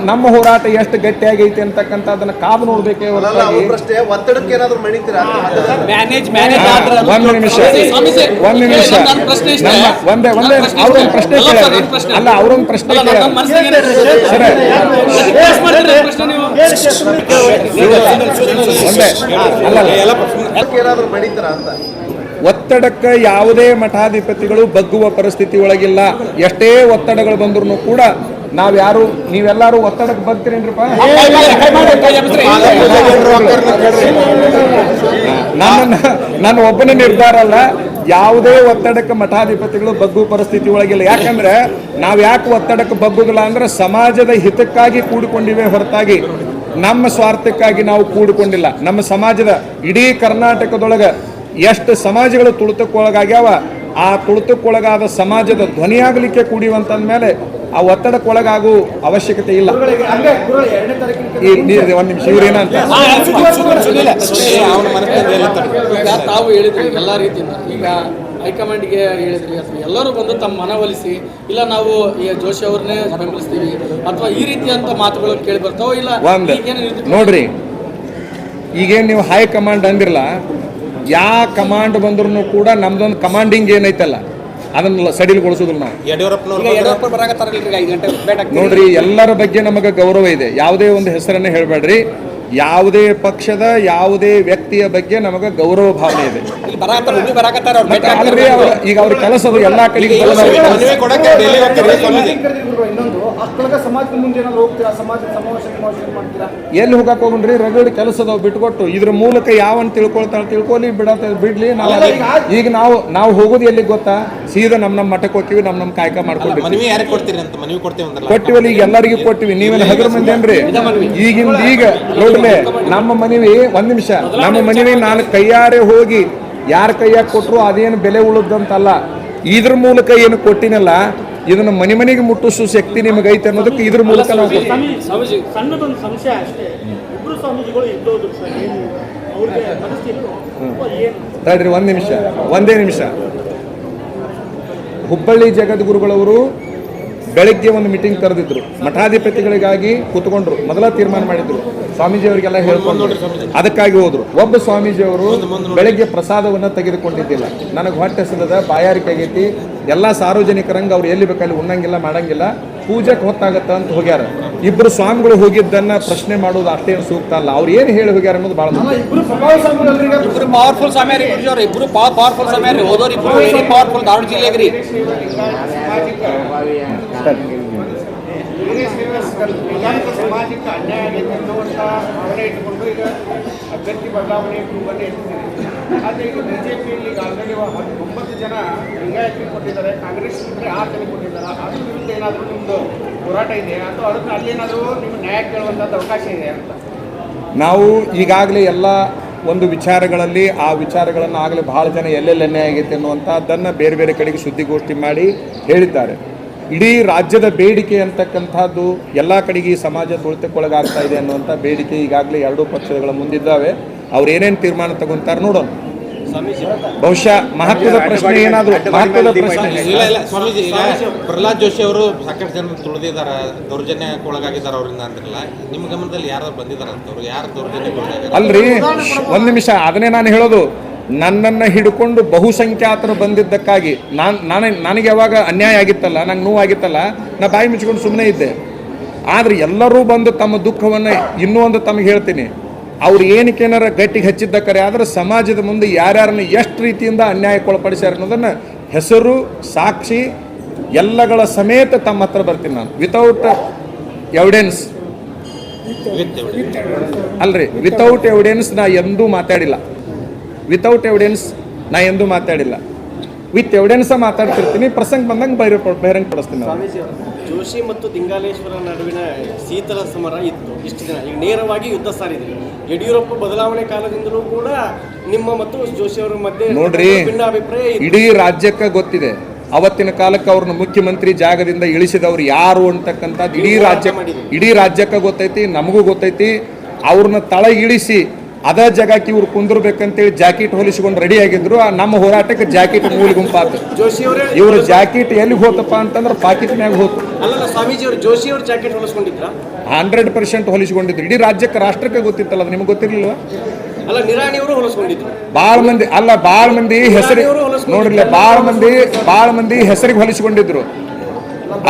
ನಮ್ಮ ಹೋರಾಟ ಎಷ್ಟು ಗಟ್ಟಿಯಾಗೈತಿ ಅಂತಕ್ಕಂಥ ಅದನ್ನ ಕಾದು ನೋಡ್ಬೇಕೇ ಹೊರತಾಗಿ. ಒಂದು ನಿಮಿಷ ಅವ್ರೊಂದು ಪ್ರಶ್ನೆ ಕೇಳಿ. ಅಲ್ಲ, ಅವ್ರೊಂದು ಪ್ರಶ್ನೆ ಒತ್ತಡಕ್ಕೆ ಯಾವುದೇ ಮಠಾಧಿಪತಿಗಳು ಬಗ್ಗುವ ಪರಿಸ್ಥಿತಿ ಒಳಗಿಲ್ಲ. ಎಷ್ಟೇ ಒತ್ತಡಗಳು ಬಂದ್ರು ಕೂಡ ನಾವ್ಯಾರು, ನೀವೆಲ್ಲರೂ ಒತ್ತಡಕ್ಕೆ ಬಗ್ತೀರೇನ್ರಪ್ಪ? ನನ್ನ ಒಬ್ಬನ ನಿರ್ಧಾರ ಅಲ್ಲ, ಯಾವುದೇ ಒತ್ತಡಕ್ಕೆ ಮಠಾಧಿಪತಿಗಳು ಬಗ್ಗುವ ಪರಿಸ್ಥಿತಿ ಒಳಗಿಲ್ಲ. ಯಾಕಂದ್ರೆ ನಾವ್ ಯಾಕೆ ಒತ್ತಡಕ್ಕೆ ಬಗ್ಗುದಿಲ್ಲ ಅಂದ್ರೆ ಸಮಾಜದ ಹಿತಕ್ಕಾಗಿ ಕೂಡಿಕೊಂಡಿವೆ ಹೊರತಾಗಿ ನಮ್ಮ ಸ್ವಾರ್ಥಕ್ಕಾಗಿ ನಾವು ಕೂಡಿಕೊಂಡಿಲ್ಲ. ನಮ್ಮ ಸಮಾಜದ ಇಡೀ ಕರ್ನಾಟಕದೊಳಗೆ ಎಷ್ಟು ಸಮಾಜಗಳು ತುಳಿತಕ್ಕೊಳಗಾಗ್ಯಾವ, ಆ ತುಳಿತಕ್ಕೊಳಗಾದ ಸಮಾಜದ ಧ್ವನಿಯಾಗಲಿಕ್ಕೆ ಕೂಡಿವಂತಂದ ಮೇಲೆ ಆ ಒತ್ತಡಕ್ಕೊಳಗಾಗುವ ಅವಶ್ಯಕತೆ ಇಲ್ಲ. ಒಂದು ನಿಮಿಷ, ಇವ್ರೇನಂತ ತಾವು ಹೇಳಿದ್ರಿ ಎಲ್ಲ ರೀತಿಯಿಂದ. ಈಗ ಹೈಕಮಾಂಡ್ಗೆ ಹೇಳಿದ್ರಿ ಅಥವಾ ಎಲ್ಲರೂ ಬಂದು ತಮ್ಮ ಮನವೊಲಿಸಿ, ಇಲ್ಲ ನಾವು ಈ ಜೋಶಿ ಅವ್ರನ್ನೇ ಬೆಂಬಲಿಸ್ತೀವಿ ಅಥವಾ ಈ ರೀತಿಯಂತ ಮಾತುಗಳು ಕೇಳಿ ಬರ್ತಾವ ಇಲ್ಲ? ನೋಡ್ರಿ, ಈಗೇನು ನೀವು ಹೈಕಮಾಂಡ್ ಅಂದಿರಲ್ಲ, ಯಾವ ಕಮಾಂಡ್ ಬಂದ್ರು ಕೂಡ ನಮ್ದೊಂದು ಕಮಾಂಡಿಂಗ್ ಏನೈತಲ್ಲ ಅದನ್ನ ಸಡಿಲಗೊಳಿಸೋದಿಲ್ಲ ನಾವು. ನೋಡ್ರಿ, ಎಲ್ಲರ ಬಗ್ಗೆ ನಮಗೆ ಗೌರವ ಇದೆ. ಯಾವುದೇ ಒಂದು ಹೆಸರನ್ನ ಹೇಳ್ಬೇಡ್ರಿ. ಯಾವುದೇ ಪಕ್ಷದ ಯಾವುದೇ ವ್ಯಕ್ತಿಯ ಬಗ್ಗೆ ನಮಗೆ ಗೌರವ ಭಾವನೆ ಇದೆ. ಈಗ ಅವ್ರ ಕೆಲಸದ ಎಲ್ಲಾ ಕಡೆಗೆ ಹೇಳಿದ್ರು ಇನ್ನೊಂದು ಅಷ್ಟೊಳಗೆ ಸಮಾಜದ ಮುಂದೆ ಏನಾದ್ರು ಹೋಗ್ತೀರಾ, ಸಮಾಜದ ಸಮಾವೇಶ ಮಾಡ್ತೀರಾ? ಎಲ್ಲಿ ಹೋಗಕ್ಕೆ ಹೋಗ್ರಿ, ರಗಡ್ ಕೆಲಸದವ್ ಬಿಟ್ಕೊಟ್ಟು ಇದ್ರ ಮೂಲಕ ಯಾವನ್ ತಿಳ್ಕೊಳ್ತಾಳೆ ತಿಳ್ಕೊಲಿ, ಬಿಡ್ಲಿ. ಈಗ ನಾವು ಹೋಗೋದು ಎಲ್ಲಿ ಗೊತ್ತಾ, ಸೀದಾ ನಮ್ಮ ಮಠಕ್ಕೆ ಹೋಗ್ತೀವಿ, ನಮ್ಮ ಕಾಯಕ ಮಾಡ್ಕೊಂಡಿವಿ. ಮನವಿ ಯಾರಿಗೆ ಕೊಡ್ತೀರಿ ಅಂತ ಮನವಿ ಕೊಡ್ತೀವಿ ಅಂದ್ರಲ್ಲ, ಕೊಟ್ಟಿವಲ್ಲ, ಈಗ ಎಲ್ಲರಿಗೂ ಕೊಟ್ಟಿವಿ. ನೀವೇನು ಹಗರ ಮಂದಿ ಏನ್ರಿ? ಈಗ ನೋಡ್ಲೆ ನಮ್ಮ ಮನವಿ, ಒಂದ್ ನಿಮಿಷ, ನಮ್ಮ ಮನವಿ ನಾನು ಕೈಯಾರೆ ಹೋಗಿ ಯಾರ ಕೈಯಾಗ ಕೊಟ್ಟರು ಅದೇನು ಬೆಲೆ ಉಳಿದಂತಲ್ಲ. ಇದ್ರ ಮೂಲಕ ಏನು ಕೊಟ್ಟಿನಲ್ಲ, ಇದನ್ನ ಮನೆಗೆ ಮುಟ್ಟಿಸೋ ಶಕ್ತಿ ನಿಮಗೆ ಐತೆ ಅನ್ನೋದಕ್ಕೆ ಇದ್ರ ಮೂಲಕ ನಾವು ಸಣ್ಣದೊಂದು ಸಂಶಯ ಅಷ್ಟೇ. ಇಬ್ರು ಸ್ವಾಮೀಜಿಗಳು ಇದ್ದೋದ್ರು ಸರ್, ಅವ್ರಿಗೆ ತಡ್ರಿ ಒಂದೇ ನಿಮಿಷ. ಹುಬ್ಬಳ್ಳಿ ಜಗದ್ಗುರುಗಳವರು ಬೆಳಗ್ಗೆ ಒಂದು ಮೀಟಿಂಗ್ ಕರೆದಿದ್ರು, ಮಠಾಧಿಪತಿಗಳಿಗಾಗಿ ಕೂತ್ಕೊಂಡ್ರು, ಮೊದಲ ತೀರ್ಮಾನ ಮಾಡಿದ್ರು, ಸ್ವಾಮೀಜಿ ಅವರಿಗೆಲ್ಲ ಹೇಳ್ಕೊಂಡು ಅದಕ್ಕಾಗಿ ಹೋದ್ರು. ಒಬ್ಬ ಸ್ವಾಮೀಜಿ ಅವರು ಬೆಳಗ್ಗೆ ಪ್ರಸಾದವನ್ನು ತೆಗೆದುಕೊಂಡಿದ್ದಿಲ್ಲ. ನನಗೆ ಹೊಟ್ಟೆ ಹಸಿದ, ಬಾಯಾರಿಕೆ ಆಗೈತಿ, ಎಲ್ಲ ಸಾರ್ವಜನಿಕರಂಗೆ ಅವ್ರು ಎಲ್ಲಿ ಬೇಕಲ್ಲಿ ಉಣ್ಣಂಗಿಲ್ಲ, ಮಾಡಂಗಿಲ್ಲ, ಪೂಜೆಗೆ ಹೊತ್ತಾಗತ್ತ ಅಂತ ಹೋಗ್ಯಾರ. ಇಬ್ರು ಸ್ವಾಮಿಗಳು ಹೋಗಿದ್ದನ್ನ ಪ್ರಶ್ನೆ ಮಾಡೋದು ಅಷ್ಟೇನು ಸೂಕ್ತ ಅಲ್ಲ. ಅವ್ರು ಏನು ಹೇಳಿ ಹೋಗ್ಯಾರ ಅನ್ನೋದು ಬಹಳ ಇಬ್ರು ಪವರ್ಫುಲ್ ಸ್ವಾಮಿ, ಇಬ್ರು ಪವರ್ಫುಲ್ ಸ್ವಾಮಿ, ಹೋದವ್ರು ಇಬ್ರು ವೆರಿ ಪವರ್ಫುಲ್ ಧಾರವಾಡ ಜಿಲ್ಲೆಗ್ರಿ. ಸಾಮಾಜಿಕ ಅನ್ಯಾಯ ಆಗೈತೆ ಅನ್ನುವಂಥ ಭಾವನೆ ಇಟ್ಟುಕೊಂಡು ಈಗ ಅಭ್ಯರ್ಥಿ ಬದಲಾವಣೆ ಬಂದೇ ಇರ್ತೀರಿ. ಆದರೆ ಈಗ ಬಿಜೆಪಿಯಲ್ಲಿ ಈಗ ಆಲ್ರೆಡಿ 9 ಜನ ಲಿಂಗಾಯತರಿಗೆ ಕೊಟ್ಟಿದ್ದಾರೆ, ಕಾಂಗ್ರೆಸ್ 6 ಜನ ಕೊಟ್ಟಿದ್ದಾರೆ. ಅದ್ರ ವಿರುದ್ಧ ಏನಾದರೂ ನಿಮ್ಮದು ಹೋರಾಟ ಇದೆ ಅಥವಾ ಅದಕ್ಕೆ ಅಲ್ಲೇನಾದರೂ ನಿಮ್ಮ ನ್ಯಾಯ ಕೇಳುವಂಥದ್ದು ಅವಕಾಶ ಇದೆ ಅಂತ? ನಾವು ಈಗಾಗಲೇ ಎಲ್ಲ ಒಂದು ವಿಚಾರಗಳಲ್ಲಿ ಆ ವಿಚಾರಗಳನ್ನು ಆಗಲೇ ಬಹಳ ಜನ ಎಲ್ಲೆಲ್ಲಿ ಅನ್ಯಾಯ ಆಗೈತೆ ಅನ್ನುವಂಥದ್ದನ್ನು ಬೇರೆ ಬೇರೆ ಕಡೆಗೆ ಸುದ್ದಿಗೋಷ್ಠಿ ಮಾಡಿ ಹೇಳಿದ್ದಾರೆ. ಇಡೀ ರಾಜ್ಯದ ಬೇಡಿಕೆ ಅಂತಕ್ಕಂಥದ್ದು ಎಲ್ಲ ಕಡೆಗೆ ಸಮಾಜ ತುಳಿತಕ್ಕೊಳಗಾಗ್ತಾ ಇದೆ ಅನ್ನುವಂಥ ಬೇಡಿಕೆ ಈಗಾಗಲೇ ಎರಡೂ ಪಕ್ಷಗಳ ಮುಂದಿದ್ದಾವೆ. ಅವ್ರು ಏನೇನು ತೀರ್ಮಾನ ತಗೊಂತಾರೆ ನೋಡೋಣ. ಬಹುಶಃ ಮಹತ್ವದ ಪ್ರಶ್ನೆ ಏನಾದರೂ ಮಹತ್ವದ ಪ್ರಶ್ನೆ ಇಲ್ಲ ಸ್ವಾಮೀಜಿ, ಈಗ ಪ್ರಹ್ಲಾದ್ ಜೋಶಿ ಅವರು ಸಾಕಷ್ಟು ಜನ ತುಳಿದಿದ್ದಾರೆ, ದೌರ್ಜನ್ಯಕ್ಕೊಳಗಾಗಿದ್ದಾರೆ ಅವರಿಂದ ಅಂದ್ರಲ್ಲ, ನಿಮ್ಮ ಗಮನದಲ್ಲಿ ಯಾರು ಬಂದಿದ್ದಾರೆ ಅಂತವ್ರು, ಯಾರು ದೌರ್ಜನ್ಯಕ್ಕೊಳಗಾಗಿದ್ದಾರೆ? ಅಲ್ರಿ, ಒಂದ್ ನಿಮಿಷ, ಅದನ್ನೇ ನಾನು ಹೇಳೋದು. ನನ್ನನ್ನು ಹಿಡ್ಕೊಂಡು ಬಹುಸಂಖ್ಯಾತರು ಬಂದಿದ್ದಕ್ಕಾಗಿ ನನಗೆ ಯಾವಾಗ ಅನ್ಯಾಯ ಆಗಿತ್ತಲ್ಲ, ನಂಗೆ ನೋವಾಗಿತ್ತಲ್ಲ, ನಾ ಬಾಯಿ ಮುಚ್ಕೊಂಡು ಸುಮ್ಮನೆ ಇದ್ದೆ. ಆದರೆ ಎಲ್ಲರೂ ಬಂದು ತಮ್ಮ ದುಃಖವನ್ನು ಇನ್ನೂ ಒಂದು ತಮಗೆ ಹೇಳ್ತೀನಿ, ಅವ್ರು ಏನಕ್ಕೇನಾರ ಗಟ್ಟಿಗೆ ಹಚ್ಚಿದ್ದಕ್ಕರೆ ಆದರೆ ಸಮಾಜದ ಮುಂದೆ ಯಾರ್ಯಾರನ್ನ ಎಷ್ಟು ರೀತಿಯಿಂದ ಅನ್ಯಾಯಕ್ಕೊಳಪಡಿಸ್ಯಾರ ಅನ್ನೋದನ್ನು ಹೆಸರು, ಸಾಕ್ಷಿ ಎಲ್ಲಗಳ ಸಮೇತ ತಮ್ಮ ಹತ್ರ ಬರ್ತೀನಿ ನಾನು. ವಿತೌಟ್ ಎವಿಡೆನ್ಸ್ ಅಲ್ರಿ, ವಿತೌಟ್ ಎವಿಡೆನ್ಸ್ ನಾ ಎಂದೂ ಮಾತಾಡಿಲ್ಲ. ವಿತೌಟ್ ಎವಿಡೆನ್ಸ್ ನಾ ಎಂದೂ ಮಾತಾಡಿಲ್ಲ. ವಿತ್ ಎವಿಡೆನ್ಸ ಮಾತಾಡ್ತಿರ್ತೀನಿ, ಪ್ರಸಂಗ ಬಂದಂಗೆ ಬಹಿರಂಗ ಪಡಿಸ್ತೀನಿ. ಜೋಶಿ ಮತ್ತು ದಿಂಗಾಲೇಶ್ವರ ನಡುವಿನ ಶೀತಲ ಸಮರ ಇತ್ತು ಇಷ್ಟು ದಿನ, ಈಗ ನೇರವಾಗಿ ಯುದ್ಧ ಸಾರಿದ್ರಿ. ಯಡಿಯೂರಪ್ಪ ಬದಲಾವಣೆ ಕಾಲದಿಂದಲೂ ಕೂಡ ನಿಮ್ಮ ಮತ್ತು ಜೋಶಿ ಅವರ ಮಧ್ಯೆ ನೋಡ್ರಿ, ಭಿನ್ನ ಅಭಿಪ್ರಾಯ ಇಡೀ ರಾಜ್ಯಕ್ಕೆ ಗೊತ್ತಿದೆ. ಅವತ್ತಿನ ಕಾಲಕ್ಕೆ ಅವ್ರನ್ನ ಮುಖ್ಯಮಂತ್ರಿ ಜಾಗದಿಂದ ಇಳಿಸಿದವ್ರು ಯಾರು ಅಂತಕ್ಕಂಥದ್ದು ಇಡೀ ರಾಜ್ಯಕ್ಕೆ ಗೊತ್ತೈತಿ, ನಮಗೂ ಗೊತ್ತೈತಿ. ಅವ್ರನ್ನ ತಳಗಿಳಿಸಿ ಅದ ಜಾಗಕ್ಕೆ ಇವ್ರು ಕುಂದಿರ್ಬೇಕಂತೇಳಿ ಜಾಕೆಟ್ ಹೊಲಿಸ್ಕೊಂಡು ರೆಡಿ ಆಗಿದ್ರು. ನಮ್ಮ ಹೋರಾಟಕ್ಕೆ ಜಾಕೆಟ್ ಮೂಲ ಗುಂಪಾತು. ಇವ್ರ ಜಾಕೆಟ್ ಎಲ್ಲಿಗೆ ಹೋತಪ್ಪ ಅಂತಂದ್ರೆ ಪಾಕಿಟ್ನ್ಯಾಗ ಹೋತು. ಅಲ್ಲ ಸ್ವಾಮೀಜಿ ಅವರು ಜೋಶಿ ಅವ್ರ ಜಾಕೆಟ್ ಹೊಲಿಸ್ಕೊಂಡಿದ್ರ? 100% ಹೊಲಿಸ್ಕೊಂಡಿದ್ರು. ಇಡೀ ರಾಜ್ಯಕ್ಕೆ, ರಾಷ್ಟ್ರಕ್ಕೆ ಗೊತ್ತಿತ್ತಲ್ಲ, ಅದು ನಿಮ್ಗೆ ಗೊತ್ತಿರ್ಲಿಲ್ವ? ಅಲ್ಲ, ನಿರಾಣಿ ಅವರು ಹೊಲಿಸ್ಕೊಂಡಿದ್ರು. ಭಾಳ ಮಂದಿ ಹೆಸರು ನೋಡ್ರಿಲ್ಲ, ಭಾಳ ಮಂದಿ ಹೆಸರಿಗೆ ಹೊಲಿಸ್ಕೊಂಡಿದ್ರು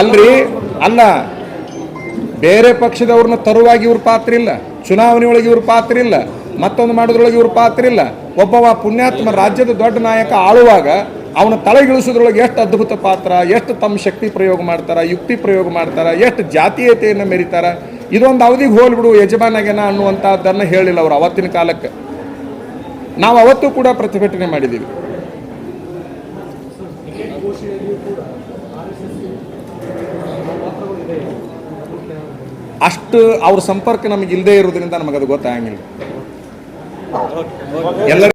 ಅಲ್ರಿ. ಅಲ್ಲ, ಬೇರೆ ಪಕ್ಷದವ್ರನ್ನ ತರುವಾಗಿ ಇವ್ರ ಪಾತ್ರ ಇಲ್ಲ, ಚುನಾವಣೆ ಒಳಗೆ ಇವ್ರ ಪಾತ್ರ ಇಲ್ಲ, ಮತ್ತೊಂದು ಮಾಡೋದ್ರೊಳಗೆ ಇವ್ರ ಪಾತ್ರ ಇಲ್ಲ. ಒಬ್ಬವ ಪುಣ್ಯಾತ್ಮ ರಾಜ್ಯದ ದೊಡ್ಡ ನಾಯಕ ಆಳುವಾಗ ಅವನ ತಲೆಗಿಳಿಸೋದ್ರೊಳಗೆ ಎಷ್ಟು ಅದ್ಭುತ ಪಾತ್ರ, ಎಷ್ಟು ತಮ್ಮ ಶಕ್ತಿ ಪ್ರಯೋಗ ಮಾಡ್ತಾರ, ಯುಕ್ತಿ ಪ್ರಯೋಗ ಮಾಡ್ತಾರ, ಎಷ್ಟು ಜಾತೀಯತೆಯನ್ನು ಮೆರಿತಾರ. ಇದೊಂದು ಅವಧಿಗೆ ಹೋಲ್ಬಿಡು ಯಜಮಾನಾಗೇನ ಅನ್ನುವಂಥದ್ದನ್ನು ಹೇಳಿಲ್ಲ ಅವರು ಅವತ್ತಿನ ಕಾಲಕ್ಕೆ. ನಾವು ಅವತ್ತು ಕೂಡ ಪ್ರತಿಭಟನೆ ಮಾಡಿದ್ದೀವಿ. ಅಷ್ಟು ಅವ್ರ ಸಂಪರ್ಕ ನಮಗೆ ಇಲ್ಲದೆ ಇರೋದ್ರಿಂದ ನಮಗದು ಗೊತ್ತಾಗಂಗಿಲ್ಲ. ಎಲ್ಲರೂ